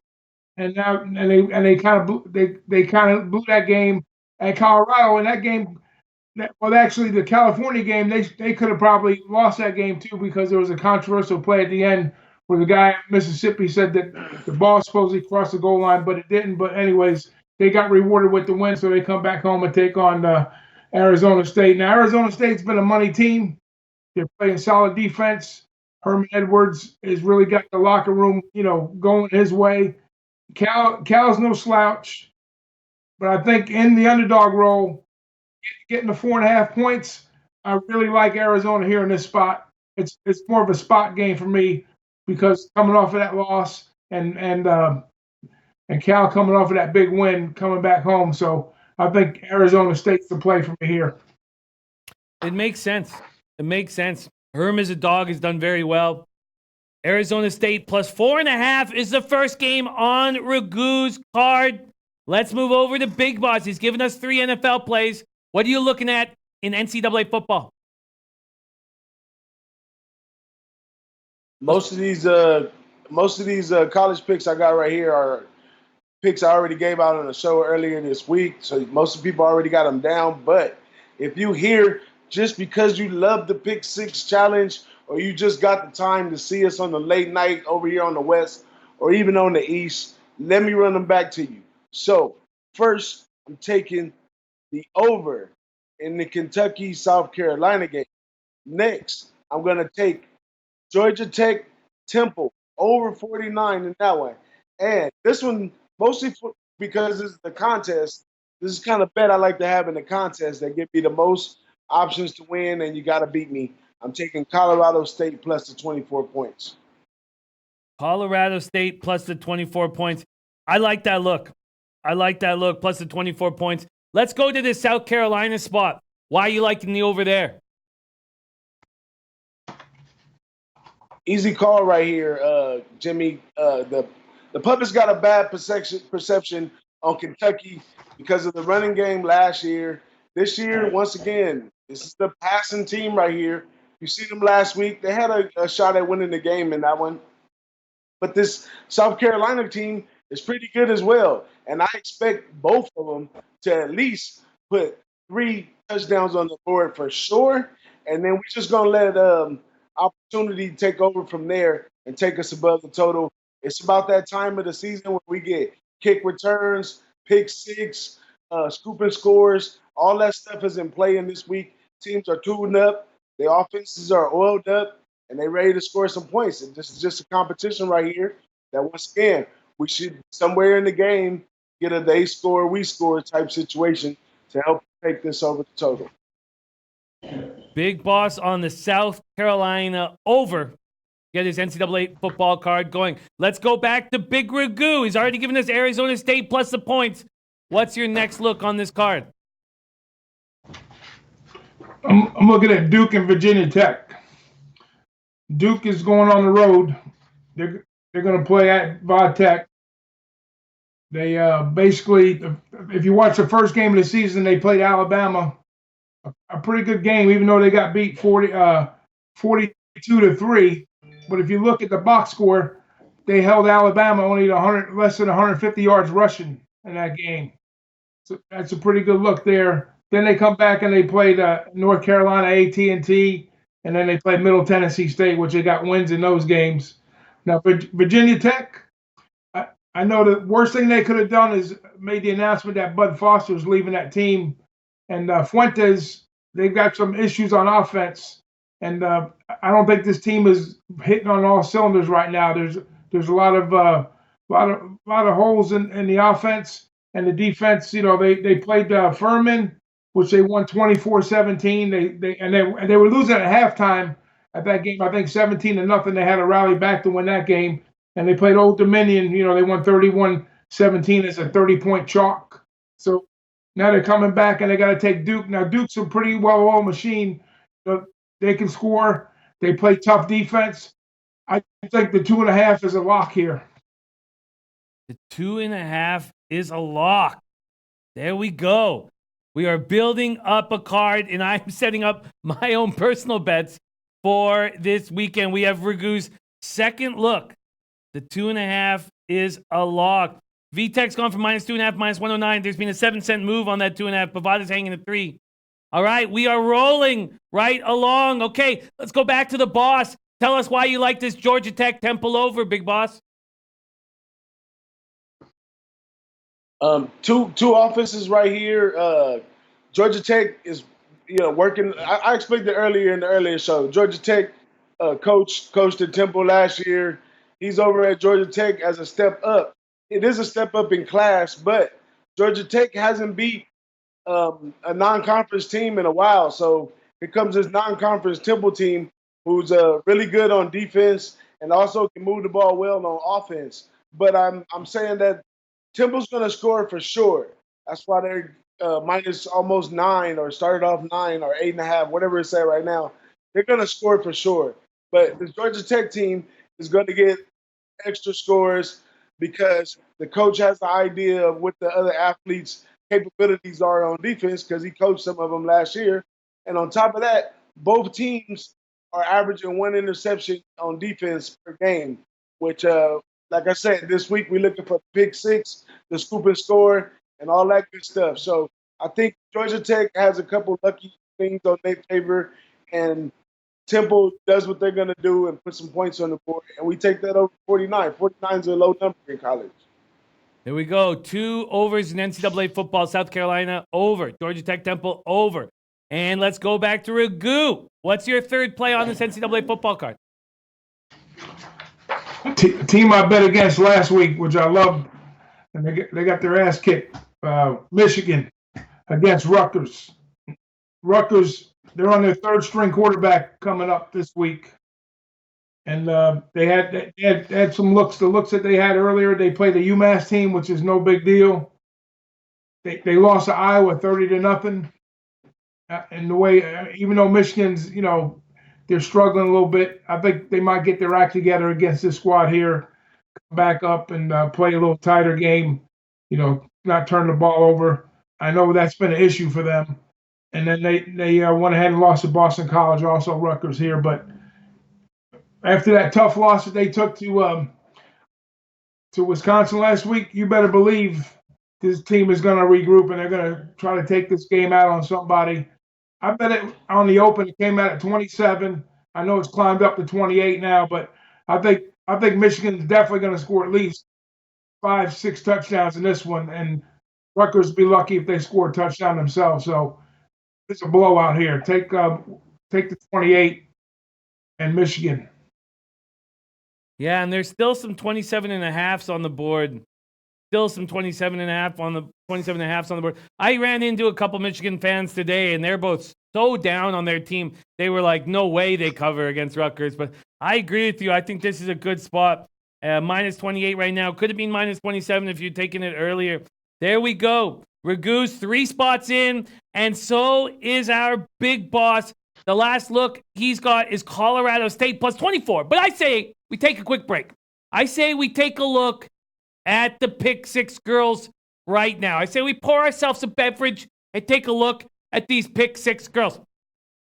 And now they kind of blew that game at Colorado. In that game, actually the California game, they could have probably lost that game too because there was a controversial play at the end where the guy in Mississippi said that the ball supposedly crossed the goal line, but it didn't. But anyways, they got rewarded with the win, so they come back home and take on Arizona State. Now, Arizona State's been a money team. They're playing solid defense. Herman Edwards has really got the locker room, going his way. Cal's no slouch, but I think in the underdog role, getting the 4.5 points, I really like Arizona here in this spot. It's more of a spot game for me because coming off of that loss and Cal coming off of that big win, coming back home. So I think Arizona State's the play for me here. It makes sense. Herm as a dog has done very well. Arizona State plus 4.5 is the first game on Ragoo's card. Let's move over to Big Boss. He's given us 3 NFL plays. What are you looking at in NCAA football? Most of these college picks I got right here are picks I already gave out on the show earlier this week. So most of the people already got them down. But if you hear just because you love the Pick 6 challenge, or you just got the time to see us on the late night over here on the West or even on the East, let me run them back to you. So first, I'm taking the over in the Kentucky-South Carolina game. Next, I'm going to take Georgia Tech Temple over 49 in that one. And this one, mostly because this is the contest, this is kind of bet I like to have in the contest that give me the most options to win, and you got to beat me. I'm taking Colorado State plus the 24 points. Colorado State plus the 24 points. I like that look. Plus the 24 points. Let's go to the South Carolina spot. Why are you liking the over there? Easy call right here, Jimmy. The public's got a bad perception on Kentucky because of the running game last year. This year, once again, this is the passing team right here. You see them last week. They had a shot at winning the game in that one. But this South Carolina team is pretty good as well. And I expect both of them to at least put 3 touchdowns on the board for sure. And then we're just going to let opportunity take over from there and take us above the total. It's about that time of the season where we get kick returns, pick 6, scooping scores. All that stuff is in play in this week. Teams are tuned up. The offenses are oiled up, and they're ready to score some points. And this is just a competition right here that, once again, we should, somewhere in the game, get a they score, we score type situation to help take this over the total. Big Boss on the South Carolina over. Get his NCAA football card going. Let's go back to BigRagoo. He's already given us Arizona State plus the points. What's your next look on this card? I'm looking at Duke and Virginia Tech. Duke is going on the road. They're going to play at Va Tech. They basically, if you watch the first game of the season, they played Alabama. A pretty good game, even though they got beat 42-3. But if you look at the box score, they held Alabama only to less than 150 yards rushing in that game. So that's a pretty good look there. Then they come back and they played North Carolina AT&T, and then they played Middle Tennessee State, which they got wins in those games. Now, for Virginia Tech, I know the worst thing they could have done is made the announcement that Bud Foster was leaving that team. And Fuentes, they've got some issues on offense. And I don't think this team is hitting on all cylinders right now. There's a lot of holes in the offense and the defense. You know, they played Furman, which they won 24-17. They were losing at halftime at that game. I think 17-0. They had to rally back to win that game. And they played Old Dominion. You know, they won 31-17 as a 30-point chalk. So now they're coming back and they got to take Duke. Now Duke's a pretty well-oiled machine. They can score. They play tough defense. I think the 2.5 is a lock here. The 2.5 is a lock. There we go. We are building up a card, and I'm setting up my own personal bets for this weekend. We have Ragoo's second look. The 2.5 is a lock. VTech's gone from -2.5, -109. There's been a 7-cent move on that 2.5. Bovada's hanging at 3. All right, we are rolling right along. Okay, let's go back to the boss. Tell us why you like this Georgia Tech Temple over, Big Boss. Two offenses right here. Georgia Tech is, working. I explained it earlier in the earlier show. Georgia Tech coached at Temple last year. He's over at Georgia Tech as a step up. It is a step up in class, but Georgia Tech hasn't beat a non-conference team in a while. So here comes this non-conference Temple team who's really good on defense and also can move the ball well on offense. But I'm saying that Temple's going to score for sure. That's why they're minus almost 9 or started off 9 or 8.5, whatever it's at right now. They're going to score for sure. But the Georgia Tech team is going to get extra scores because the coach has the idea of what the other athletes' capabilities are on defense because he coached some of them last year. And on top of that, both teams are averaging 1 interception on defense per game, which, like I said, this week we're looking for pick 6, the scoop and score, and all that good stuff. So I think Georgia Tech has a couple lucky things on their favor, and Temple does what they're going to do and put some points on the board, and we take that over 49. 49 is a low number in college. Here we go. 2 overs in NCAA football. South Carolina over. Georgia Tech Temple over. And let's go back to Ragoo. What's your third play on this NCAA football card? Team I bet against last week, which I loved, and they got their ass kicked. Michigan against Rutgers. Rutgers, they're on their 3rd string quarterback coming up this week. And they had some looks. The looks that they had earlier, they played the UMass team, which is no big deal. They lost to Iowa 30-0. And the way, even though Michigan's, they're struggling a little bit, I think they might get their act together against this squad here, come back up and play a little tighter game, not turn the ball over. I know that's been an issue for them. And then they went ahead and lost to Boston College, also Rutgers here. But after that tough loss that they took to Wisconsin last week, you better believe this team is going to regroup and they're going to try to take this game out on somebody. I bet it on the open, it came out at 27. I know it's climbed up to 28 now, but I think Michigan's definitely going to score at least 5-6 touchdowns in this one, and Rutgers will be lucky if they score a touchdown themselves. So it's a blowout here. Take the 28 and Michigan. Yeah, and there's still some 27.5s on the board. Still some 27.5 on the 27.5s on the board. I ran into a couple Michigan fans today, and they're both so down on their team. They were like, no way they cover against Rutgers. But I agree with you. I think this is a good spot. Minus 28 right now. Could have been minus 27 if you'd taken it earlier. There we go. Ragoo's 3 spots in, and so is our big boss. The last look he's got is Colorado State plus 24. But I say we take a quick break. I say we take a look at the Pick 6 girls right now. I say we pour ourselves a beverage and take a look at these Pick 6 girls.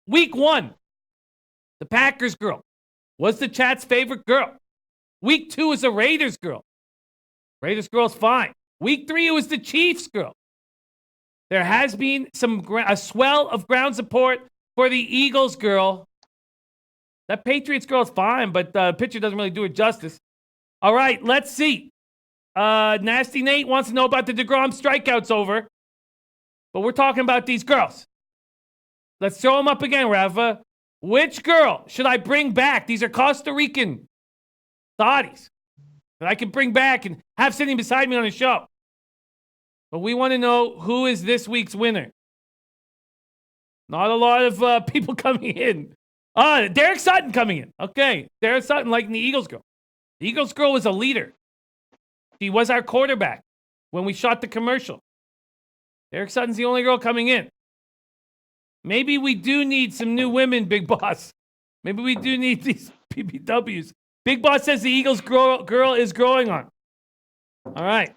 Week 1, the Packers girl was the chat's favorite girl. Week 2 is a Raiders girl. Raiders girl's fine. Week 3, it was the Chiefs girl. There has been a swell of ground support for the Eagles girl. That Patriots girl is fine, but the picture doesn't really do it justice. All right, let's see. Nasty Nate wants to know about the DeGrom strikeouts over. But we're talking about these girls. Let's throw them up again, Rafa. Which girl should I bring back? These are Costa Rican thotties that I can bring back and have sitting beside me on the show. But we want to know who is this week's winner. Not a lot of people coming in. Derek Sutton coming in. Okay, Derek Sutton liking the Eagles girl. The Eagles girl was a leader. She was our quarterback when we shot the commercial. Derek Sutton's the only girl coming in. Maybe we do need some new women, Big Boss. Maybe we do need these PBWs. Big Boss says the Eagles girl is growing on. All right.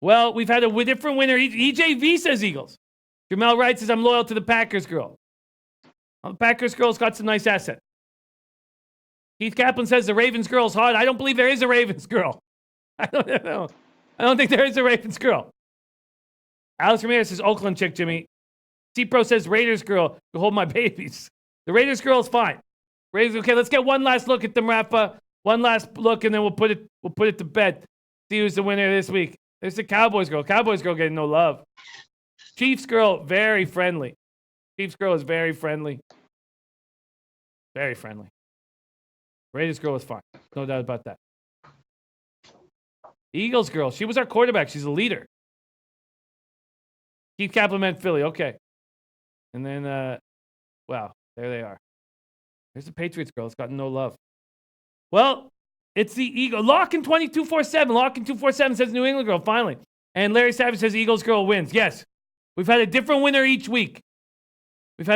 Well, we've had a different winner. EJV says Eagles. Jamel Wright says I'm loyal to the Packers girl. Well, the Packers girl's got some nice assets. Keith Kaplan says the Ravens girl's hot. I don't believe there is a Ravens girl. I don't know. I don't think there is a Ravens girl. Alex Ramirez says Oakland chick, Jimmy. C-Pro says Raiders girl to hold my babies. The Raiders girl is fine. Raiders, okay, let's get one last look at them, Rafa. One last look, and then we'll put it to bed. See who's the winner this week. There's the Cowboys girl. Cowboys girl getting no love. Chiefs girl, very friendly. Chiefs girl is very friendly. Very friendly. Raiders girl is fine. No doubt about that. Eagles girl, she was our quarterback. She's a leader. Keith Kaplan meant Philly. Okay. And then, wow, there they are. There's the Patriots girl. It's gotten no love. Well, it's the Eagle. Lockin 2247. Lockin 247 says New England girl, finally. And Larry Savage says Eagles girl wins. Yes. We've had a different winner each week. Try to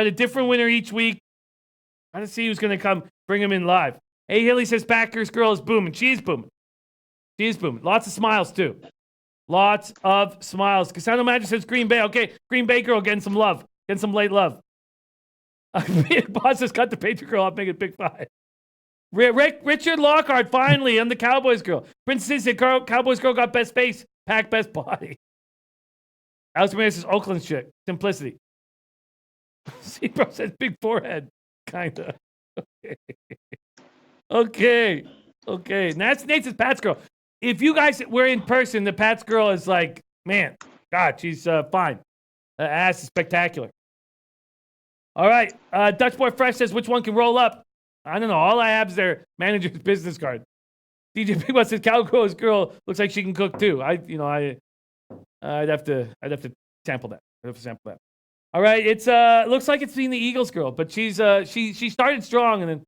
see who's going to come bring him in live. A. Hilly says Packers girl is booming. She is booming. She is booming. Lots of smiles, too. Lots of smiles. Cassandra Magic says Green Bay. Okay, Green Bay girl getting some love. Getting some late love. Boss has cut the Patriot girl off, make it big 5. Richard Lockhart, finally, I'm the Cowboys girl. Princess said Cowboys girl got best face. Pack best body. Alex Ramirez says Oakland chick. Simplicity. C-Bro says big forehead. Kinda. Okay. Nate says Pat's girl. If you guys were in person, the Pat's girl is like, man, God, she's fine. Ass is spectacular. All right. Dutch Boy Fresh says, which one can roll up? I don't know. All I have is their manager's business card. DJ Big Boss says, Cowboys girl looks like she can cook too. I'd have to sample that. All right. It's looks like it's been the Eagles girl, but she's she started strong and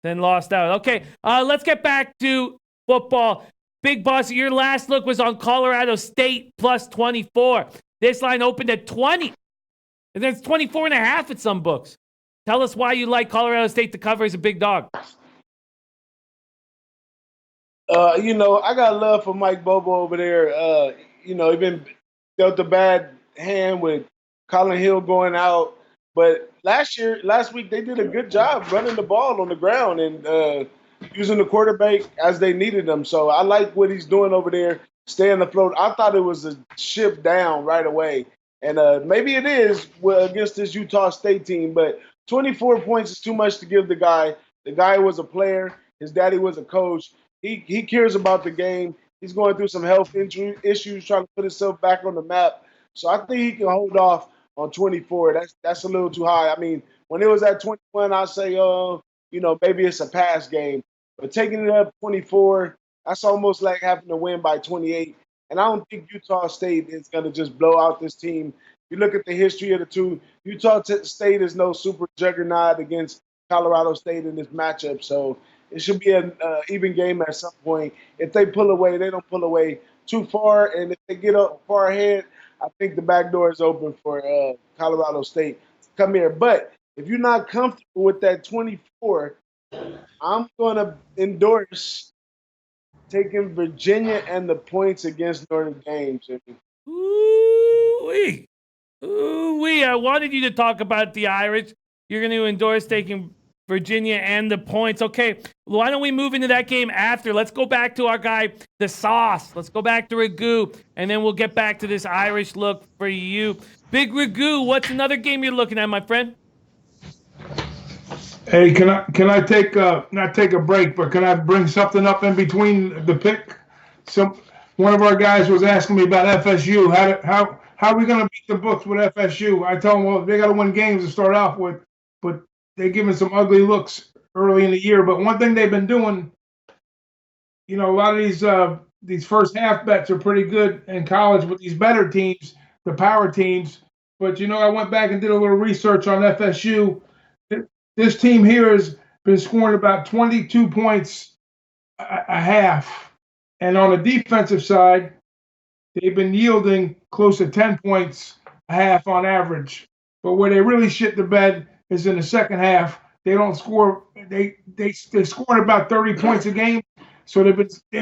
then lost out. Okay. Let's get back to football. Big Boss, your last look was on Colorado State plus 24. This line opened at 20. And then it's 24.5 at some books. Tell us why you like Colorado State to cover as a big dog. I got love for Mike Bobo over there. He been dealt a bad hand with Colin Hill going out. But last week, they did a good job running the ball on the ground and using the quarterback as they needed them. So I like what he's doing over there, staying afloat. I thought it was a ship down right away. And maybe it is against this Utah State team, but 24 points is too much to give the guy. The guy was a player. His daddy was a coach. He cares about the game. He's going through some health issues, trying to put himself back on the map. So I think he can hold off on 24. That's a little too high. I mean, when it was at 21, I'd say, maybe it's a pass game. But taking it up 24, that's almost like having to win by 28. And I don't think Utah State is going to just blow out this team. You look at the history of the two. Utah State is no super juggernaut against Colorado State in this matchup. So it should be an even game at some point. If they pull away, they don't pull away too far. And if they get up far ahead, I think the back door is open for Colorado State to come here. But if you're not comfortable with that 24, I'm going to endorse taking Virginia and the points against Notre Dame, Jimmy. Ooh-wee. I wanted you to talk about the Irish. You're going to endorse taking Virginia and the points. Okay, why don't we move into that game after? Let's go back to our guy, the Sauce. Let's go back to Ragoo, and then we'll get back to this Irish look for you. Big Ragoo, what's another game you're looking at, my friend? Hey, can I take not take a break, but can I bring something up in between the pick? One of our guys was asking me about FSU. How are we going to beat the books with FSU? I told him, well, they got to win games to start off with, but they're giving some ugly looks early in the year. But one thing they've been doing, a lot of these first half bets are pretty good in college with these better teams, the power teams. But I went back and did a little research on FSU. This team here has been scoring about 22 points a half. And on the defensive side, they've been yielding close to 10 points a half on average. But where they really shit the bed is in the second half. They don't score. They scored about 30 points a game. So they've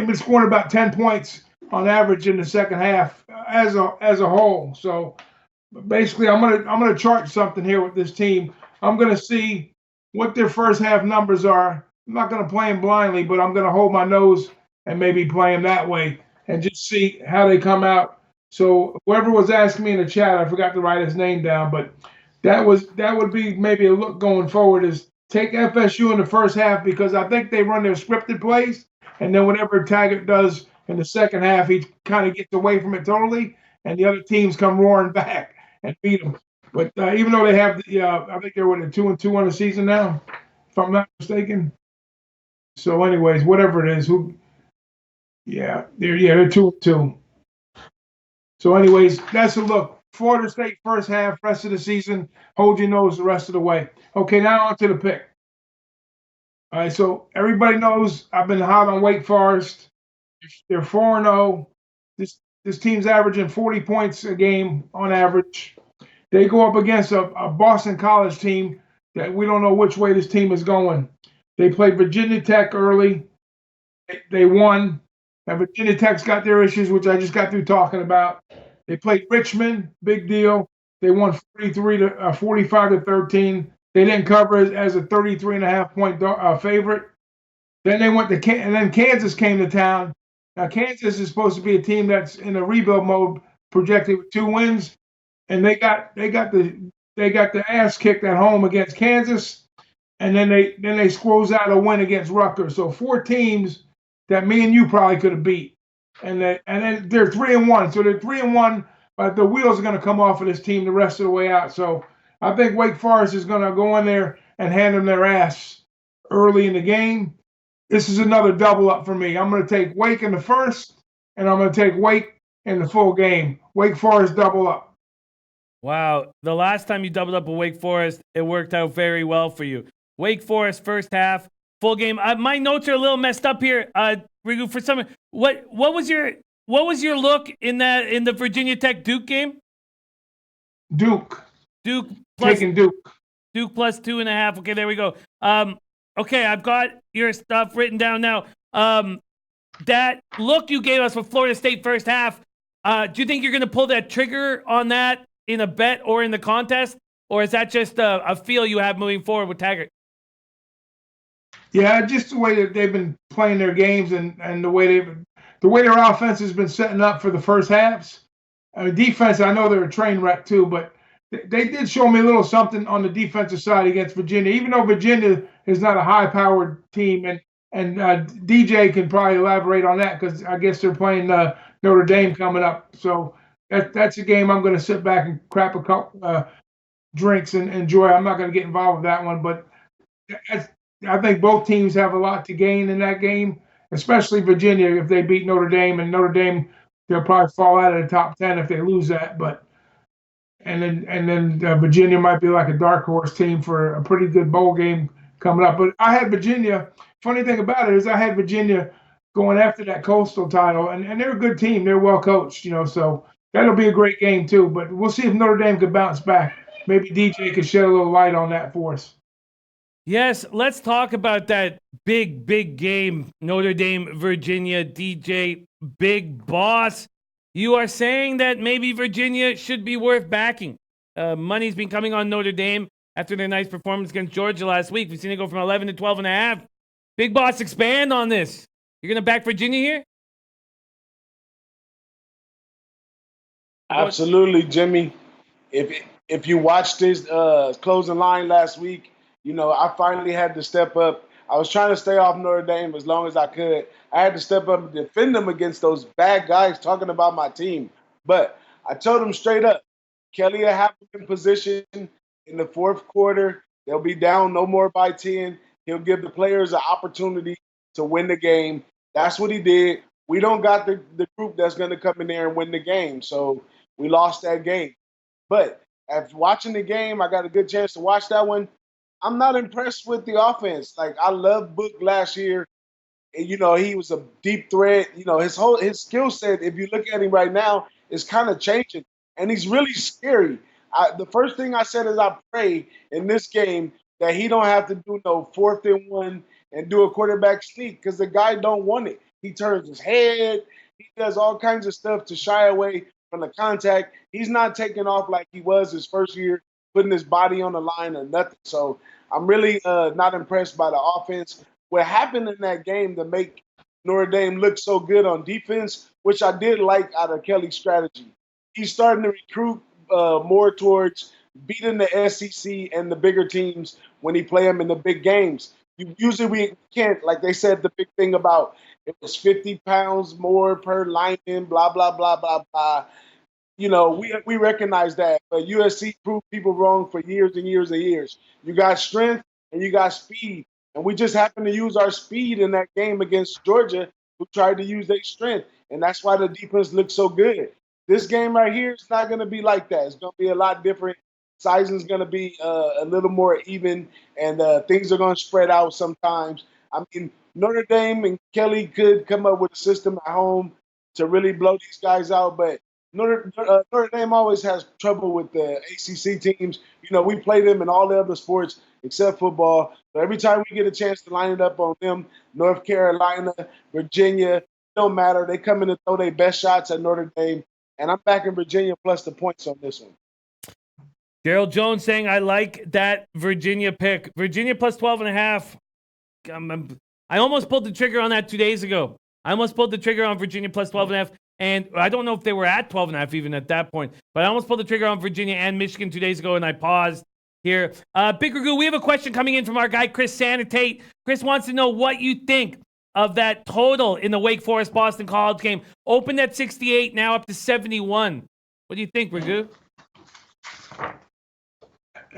been scoring about 10 points on average in the second half as a whole. So basically, I'm gonna chart something here with this team. I'm gonna see what their first half numbers are. I'm not going to play them blindly, but I'm going to hold my nose and maybe play them that way and just see how they come out. So whoever was asking me in the chat, I forgot to write his name down, but that would be maybe a look going forward is take FSU in the first half because I think they run their scripted plays, and then whatever Taggart does in the second half, he kind of gets away from it totally, and the other teams come roaring back and beat them. But even though they have, I think they're 2-2 on the season now, if I'm not mistaken. So, anyways, whatever it is, they're 2-2. So, anyways, that's a look. Florida State first half, rest of the season. Hold your nose the rest of the way. Okay, now on to the pick. All right, so everybody knows I've been hot on Wake Forest. They're 4-0. This team's averaging 40 points a game on average. They go up against a Boston College team that we don't know which way this team is going. They played Virginia Tech early. They won. And Virginia Tech's got their issues, which I just got through talking about. They played Richmond, big deal. They won 45 to 13. They didn't cover as a 33.5 point favorite. Then they went to and then Kansas came to town. Now Kansas is supposed to be a team that's in a rebuild mode, projected with 2 wins, and they got the ass kicked at home against Kansas, and then they squeeze out a win against Rutgers. So 4 teams that me and you probably could have beat, and then they're 3-1. So they're 3-1, but the wheels are going to come off of this team the rest of the way out. So I think Wake Forest is going to go in there and hand them their ass early in the game. This is another double up for me. I'm going to take Wake in the first, and I'm going to take Wake in the full game. Wake Forest double up. Wow. The last time you doubled up with Wake Forest, it worked out very well for you. Wake Forest first half, full game. My notes are a little messed up here. Rigoo, for some, what was your look in the Virginia Tech Duke game? Duke plus taking Duke. Duke plus 2.5. Okay, there we go. Okay, I've got your stuff written down now. That look you gave us for Florida State first half, do you think you're going to pull that trigger on that in a bet or in the contest? Or is that just a feel you have moving forward with Taggart? Yeah, just the way that they've been playing their games and the way their offense has been setting up for the first halves. I mean, defense, I know they're a train wreck too, but they did show me a little something on the defensive side against Virginia, even though Virginia is not a high-powered team. And DJ can probably elaborate on that because I guess they're playing Notre Dame coming up. So that's a game I'm going to sit back and crap a couple drinks and enjoy. I'm not going to get involved with that one, but I think both teams have a lot to gain in that game, especially Virginia if they beat Notre Dame. And Notre Dame, they'll probably fall out of the top 10 if they lose that. But and then Virginia might be like a dark horse team for a pretty good bowl game coming up. But I had Virginia. Funny thing about it is I had Virginia going after that Coastal title, and they're a good team. They're well coached, so that'll be a great game too. But we'll see if Notre Dame could bounce back. Maybe DJ could shed a little light on that for us. Yes, let's talk about that big game, Notre Dame, Virginia. DJ Big Boss, you are saying that maybe Virginia should be worth backing. Money's been coming on Notre Dame after their nice performance against Georgia last week. We've seen it go from 11 to 12.5. Big Boss, expand on this. You're going to back Virginia here? Absolutely, Jimmy. If you watched this closing line last week, I finally had to step up. I was trying to stay off Notre Dame as long as I could. I had to step up and defend them against those bad guys talking about my team. But I told them straight up, Kelly will have them in position in the fourth quarter. They'll be down no more by 10. He'll give the players an opportunity to win the game. That's what he did. We don't got the group that's going to come in there and win the game. So we lost that game. But after watching the game, I got a good chance to watch that one. I'm not impressed with the offense. Like, I loved Book last year. And, he was a deep threat. His skill set, if you look at him right now, is kind of changing. And he's really scary. The first thing I said is I pray in this game that he don't have to do no 4th and 1 and do a quarterback sneak because the guy don't want it. He turns his head. He does all kinds of stuff to shy away from the contact. He's not taking off like he was his first year, putting his body on the line or nothing. So I'm really not impressed by the offense. What happened in that game to make Notre Dame look so good on defense, which I did like out of Kelly's strategy. He's starting to recruit more towards beating the SEC and the bigger teams when he play them in the big games. Usually we can't, like they said, the big thing about it was 50 pounds more per lineman, blah, blah, blah, blah, blah. We recognize that, but USC proved people wrong for years and years and years. You got strength and you got speed, and we just happened to use our speed in that game against Georgia, who tried to use their strength, and that's why the defense looked so good. This game right here is not going to be like that. It's going to be a lot different. Sizing's going to be a little more even, and things are going to spread out sometimes. I mean, Notre Dame and Kelly could come up with a system at home to really blow these guys out, but Notre Dame always has trouble with the ACC teams. We play them in all the other sports except football. So every time we get a chance to line it up on them, North Carolina, Virginia, don't matter. They come in and throw their best shots at Notre Dame. And I'm backing Virginia plus the points on this one. Gerald Jones saying, I like that Virginia pick. Virginia plus 12.5. I almost pulled the trigger on that 2 days ago. I almost pulled the trigger on Virginia plus 12.5. And I don't know if they were at 12.5 even at that point. But I almost pulled the trigger on Virginia and Michigan 2 days ago, and I paused here. BigRagoo, we have a question coming in from our guy, Chris Sanitate. Chris wants to know what you think of that total in the Wake Forest-Boston College game. Opened at 68, now up to 71. What do you think, Ragoo?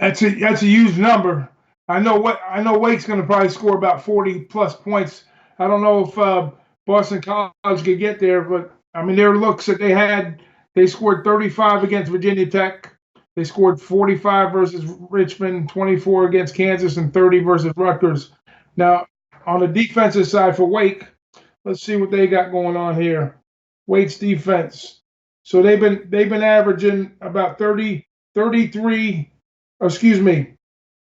That's a huge number. I know Wake's going to probably score about 40-plus points. I don't know if Boston College could get there, but, I mean, their looks that they scored 35 against Virginia Tech. They scored 45 versus Richmond, 24 against Kansas, and 30 versus Rutgers. Now, on the defensive side for Wake, let's see what they got going on here. Wake's defense. So they've been averaging about 33.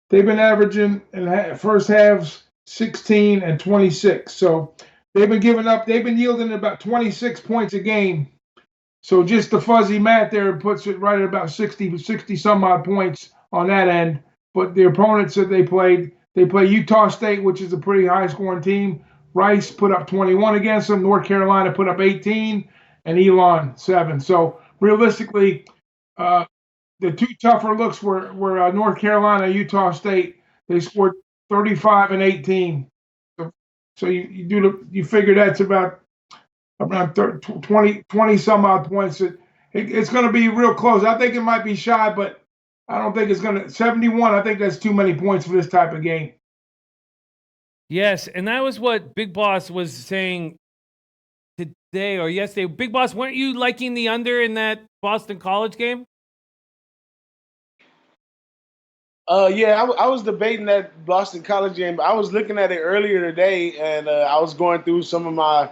They've been averaging in first halves 16 and 26. So they've been yielding about 26 points a game. So just the fuzzy math there puts it right at about 60 some odd points on that end. But the opponents that they play Utah State, which is a pretty high scoring team. Rice put up 21 against them. North Carolina put up 18, and Elon 7. So realistically, the two tougher looks were North Carolina, Utah State. They scored 35 and 18. So you figure that's about 20 some odd points. It's going to be real close. I think it might be shy, but I don't think it's going to 71. I think that's too many points for this type of game. Yes, and that was what Big Boss was saying today or yesterday. Big Boss, weren't you liking the under in that Boston College game? Yeah, I was debating that Boston College game. I was looking at it earlier today, and I was going through some of my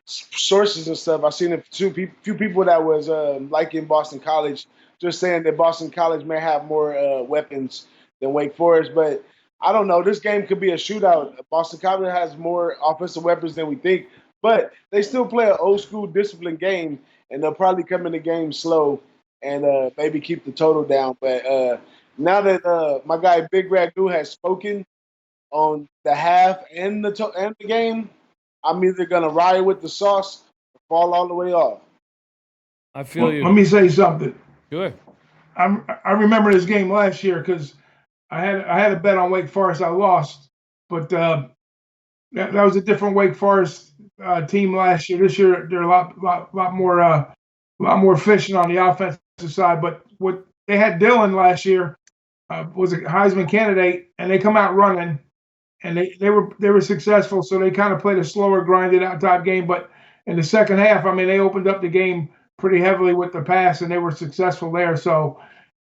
sources and stuff. I seen a few people that was liking Boston College, just saying that Boston College may have more weapons than Wake Forest. But I don't know. This game could be a shootout. Boston College has more offensive weapons than we think, but they still play an old school disciplined game, and they'll probably come in the game slow and maybe keep the total down. But now that my guy BigRagoo has spoken on the half and the game, I'm either gonna ride with the sauce or fall all the way off. I feel you. Let me say something. Sure. I remember this game last year because I had a bet on Wake Forest. I lost, but that was a different Wake Forest team last year. This year they're a lot more efficient on the offensive side. But what they had Dylan last year was a Heisman candidate, and they come out running, and they were successful. So they kind of played a slower, grinded out type game. But in the second half, I mean, they opened up the game pretty heavily with the pass, and they were successful there. So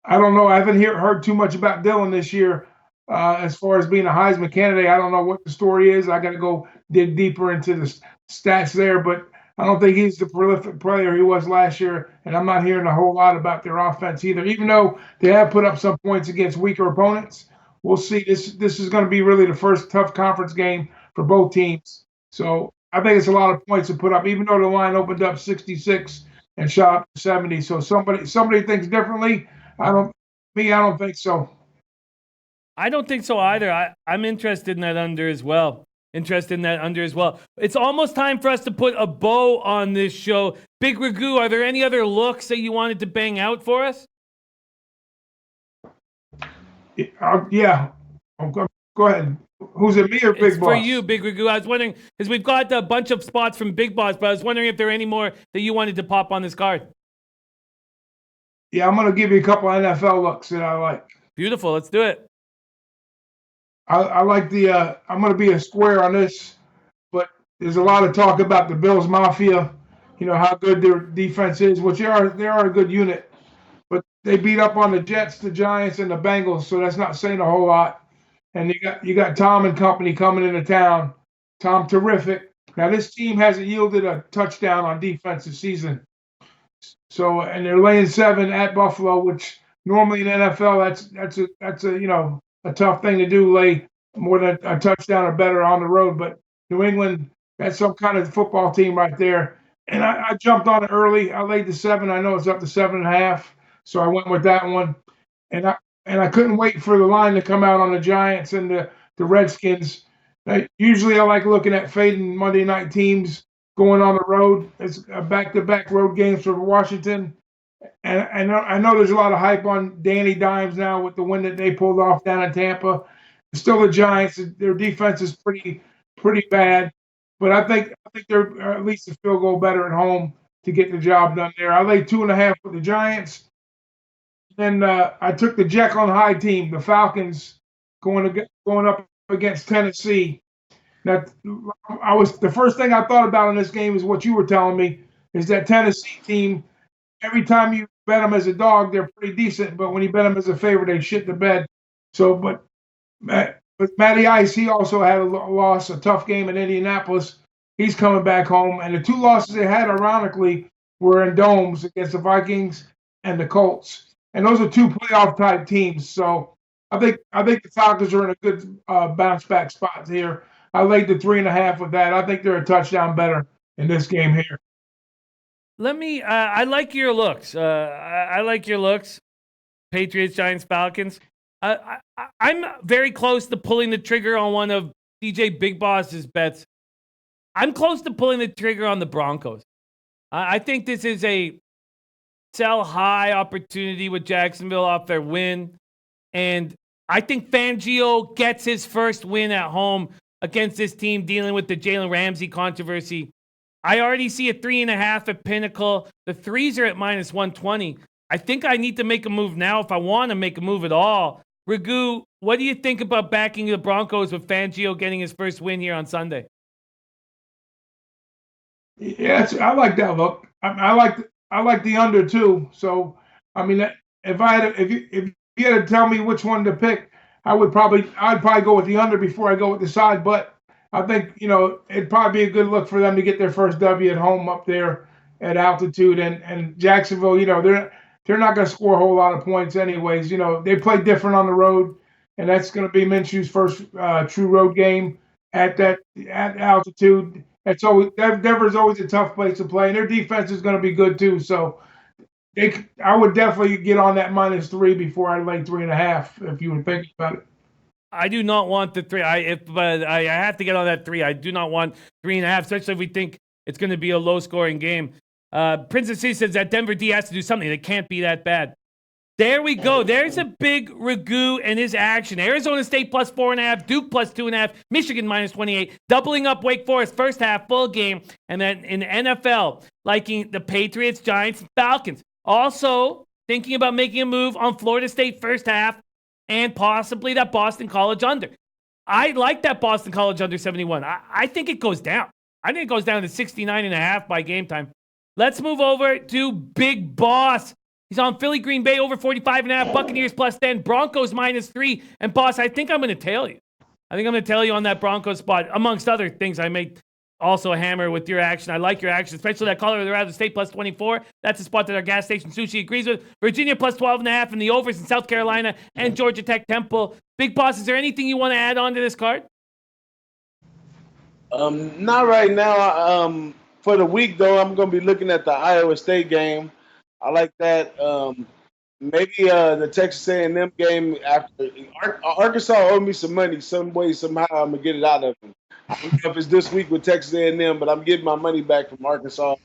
I don't know. I haven't heard too much about Dylan this year as far as being a Heisman candidate. I don't know what the story is. I got to go dig deeper into the stats there, but I don't think he's the prolific player he was last year, and I'm not hearing a whole lot about their offense either, even though they have put up some points against weaker opponents. We'll see. This is going to be really the first tough conference game for both teams. So I think it's a lot of points to put up, even though the line opened up 66 and shot up to 70. So somebody thinks differently. I don't think so. I don't think so either. I'm interested in that under as well. It's almost time for us to put a bow on this show. BigRagoo, are there any other looks that you wanted to bang out for us? Yeah. Go ahead. Who's it, me or Big Boss? It's for you, BigRagoo. I was wondering, because we've got a bunch of spots from Big Boss, but I was wondering if there are any more that you wanted to pop on this card. Yeah, I'm going to give you a couple NFL looks that I like. Beautiful. Let's do it. I like I'm going to be a square on this, but there's a lot of talk about the Bills Mafia, how good their defense is, which they are a good unit, but they beat up on the Jets, the Giants, and the Bengals, so that's not saying a whole lot. And you got Tom and company coming into town. Tom, terrific. Now, this team hasn't yielded a touchdown on defense this season. So, and they're laying 7 at Buffalo, which normally in NFL that's a tough thing to do, lay more than a touchdown or better on the road. But New England, that's some kind of football team right there. And I jumped on it early. I laid the 7. I know it's up to 7.5, so I went with that one. And I couldn't wait for the line to come out on the Giants and the Redskins. Usually I like looking at fading Monday night teams going on the road. It's a back-to-back road games for Washington. And I know there's a lot of hype on Danny Dimes now with the win that they pulled off down in Tampa. Still the Giants, their defense is pretty bad. But I think they're at least a field goal better at home to get the job done there. I laid 2.5 with the Giants. Then I took the Jekyll and Hyde team, the Falcons, going up against Tennessee. Now, the first thing I thought about in this game is what you were telling me, is that Tennessee team, every time you bet them as a dog, they're pretty decent, but when you bet them as a favorite, they shit the bed. So, but Matty Ice, he also had a loss, a tough game in Indianapolis. He's coming back home, and the 2 losses they had, ironically, were in domes against the Vikings and the Colts. And those are 2 playoff type teams. So I think the Falcons are in a good bounce back spot here. I laid the 3.5 with that. I think they're a touchdown better in this game here. I like your looks. I like your looks. Patriots, Giants, Falcons. I'm very close to pulling the trigger on one of DJ Big Boss's bets. I'm close to pulling the trigger on the Broncos. I think this is a sell high opportunity with Jacksonville off their win. And I think Fangio gets his first win at home against this team dealing with the Jalen Ramsey controversy. I already see a 3.5 at Pinnacle. The 3s are at -120. I think I need to make a move now if I want to make a move at all. Ragoo, what do you think about backing the Broncos with Fangio getting his first win here on Sunday? Yes, I like that look. I like the under too. So I mean, if you had to tell me which one to pick, I'd probably go with the under before I go with the side. But I think it'd probably be a good look for them to get their first W at home up there at altitude. And Jacksonville, they're not going to score a whole lot of points anyways. They play different on the road, and that's going to be Minshew's first true road game at altitude. Denver's always a tough place to play, and their defense is going to be good too. So I would definitely get on that -3 before I lay 3.5 if you were thinking about it. I do not want the 3. But I have to get on that 3. I do not want 3.5, especially if we think it's going to be a low-scoring game. Princess C says that Denver D has to do something. It can't be that bad. There we go. There's a big Ragoo and his action. Arizona State +4.5, Duke +2.5, Michigan -28, doubling up Wake Forest first half full game, and then in the NFL, liking the Patriots, Giants, and Falcons. Also thinking about making a move on Florida State first half and possibly that Boston College under. I like that Boston College under 71. I think it goes down. I think it goes down to 69.5 by game time. Let's move over to Big Boss. He's on Philly, Green Bay, over 45.5, Buccaneers +10, Broncos -3. And, Boss, I think I'm going to tail you. I think I'm going to tail you on that Broncos spot. Amongst other things, I may also hammer with your action. I like your action, especially that Colorado State +24. That's a spot that our gas station Sushi agrees with. Virginia +12.5, and the overs in South Carolina and Georgia Tech Temple. Big Boss, is there anything you want to add on to this card? Not right now. For the week, though, I'm going to be looking at the Iowa State game. I like that. Maybe the Texas A&M game after Arkansas owed me some money. Some way, somehow, I'm gonna get it out of them. I don't know if it's this week with Texas A&M, but I'm getting my money back from Arkansas.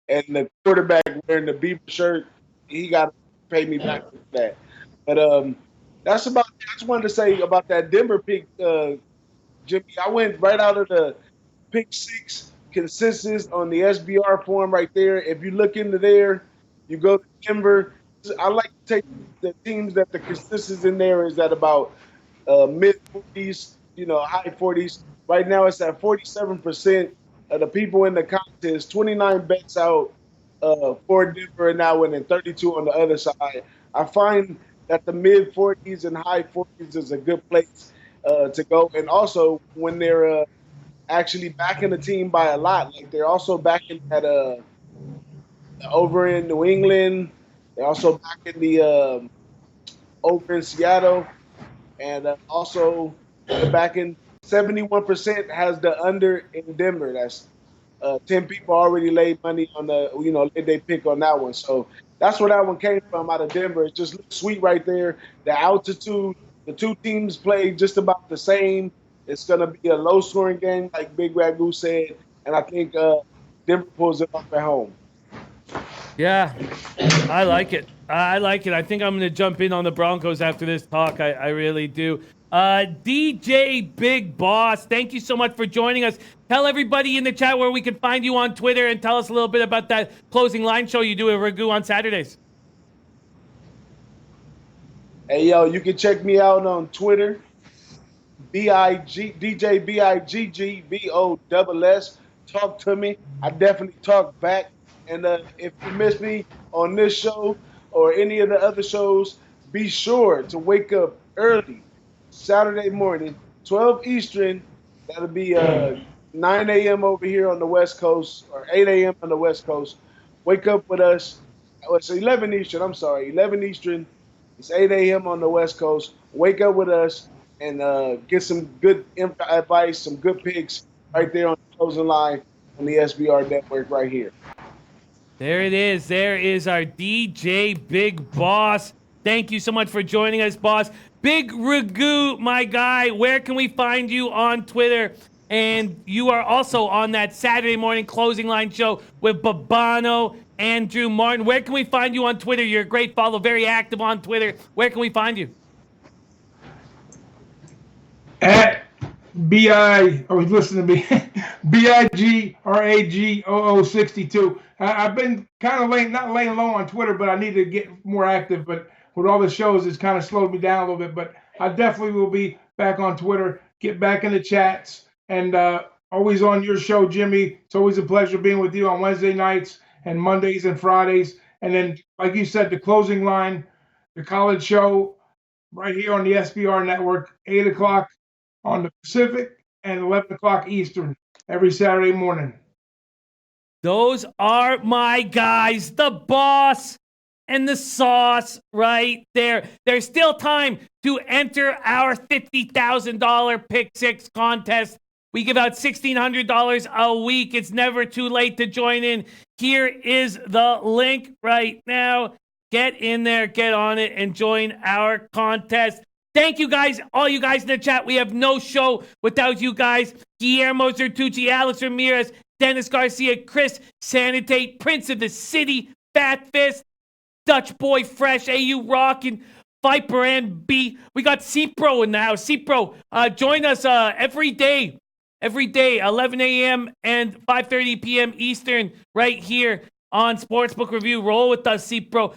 And the quarterback wearing the Beaver shirt, he got to pay me back for that. But that's about. I just wanted to say about that Denver pick, Jimmy. I went right out of the pick 6 consensus on the SBR form right there. If you look into there. You go to Denver. I like to take the teams that the consensus in there is at about mid-40s, high 40s. Right now it's at 47% of the people in the contest, 29 bets out for Denver and now winning 32 on the other side. I find that the mid-40s and high 40s is a good place to go. And also when they're actually backing the team by a lot, like they're also backing at over in New England. They're also back in the over in Seattle, and also back in 71% has the under in Denver. That's 10 people already laid money on laid they pick on that one. So that's where that one came from, out of Denver. It just looks sweet right there. The altitude, the two teams play just about the same. It's going to be a low-scoring game, like Big Ragoo said, and I think Denver pulls it off at home. Yeah, I like it. I like it. I think I'm going to jump in on the Broncos after this talk. I really do. DJ Big Boss, thank you so much for joining us. Tell everybody in the chat where we can find you on Twitter, and tell us a little bit about that closing line show you do at Ragoo on Saturdays. Hey, yo, you can check me out on Twitter, DJBigBoss. Talk to me. I definitely talk back. And if you miss me on this show or any of the other shows, be sure to wake up early Saturday morning, 12 Eastern. That'll be 9 a.m. over here on the West Coast, or 8 a.m. on the West Coast. Wake up with us. Oh, it's 11 Eastern. I'm sorry, 11 Eastern. It's 8 a.m. on the West Coast. Wake up with us and get some good advice, some good picks right there on the closing line on the SBR network right here. There it is. There is our DJ Big Boss. Thank you so much for joining us, boss. Big Ragoo, my guy, where can we find you on Twitter? And you are also on that Saturday morning closing line show with Babano and Drew Martin. Where can we find you on Twitter? You're a great follow, very active on Twitter. Where can we find you? At I was listening to me, BIGRAGOO62. I've been kind of not laying low on Twitter, but I need to get more active. But with all the shows, it's kind of slowed me down a little bit. But I definitely will be back on Twitter, get back in the chats, and always on your show, Jimmy. It's always a pleasure being with you on Wednesday nights and Mondays and Fridays. And then, like you said, the closing line, the college show, right here on the SBR network, 8 o'clock on the Pacific and 11 o'clock Eastern every Saturday morning. Those are my guys, the boss and the sauce right there. There's still time to enter our $50,000 Pick Six contest. We give out $1,600 a week. It's never too late to join in. Here is the link right now. Get in there, get on it, and join our contest. Thank you guys, all you guys in the chat. We have no show without you guys. Guillermo Zertucci, Alex Ramirez, Dennis Garcia, Chris Sanitate, Prince of the City, Fat Fist, Dutch Boy Fresh, AU Rockin', Viper and B. We got C-Pro in the house. C-Pro, join us every day, 11 a.m. and 5:30 p.m. Eastern, right here on Sportsbook Review. Roll with us, C-Pro.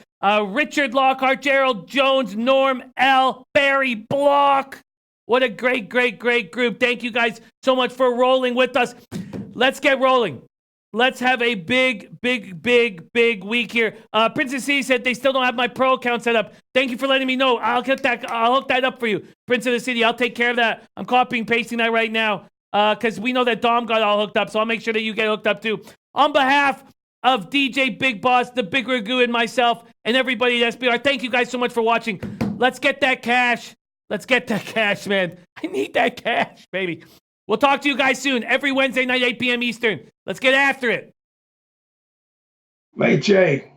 Richard Lockhart, Gerald Jones, Norm L, Barry Block. What a great, great, great group. Thank you guys so much for rolling with us. Let's get rolling. Let's have a big week here. Princess C said they still don't have my pro account set up. Thank you for letting me know. I'll hook that up for you. Prince of the City, I'll take care of that. I'm copying, pasting that right now because we know that Dom got all hooked up, so I'll make sure that you get hooked up too. On behalf of DJ Big Boss, the Big Ragoo, and myself, and everybody at SBR, thank you guys so much for watching. Let's get that cash. Let's get that cash, man. I need that cash, baby. We'll talk to you guys soon. Every Wednesday night, 8 p.m. Eastern. Let's get after it. Late Jay.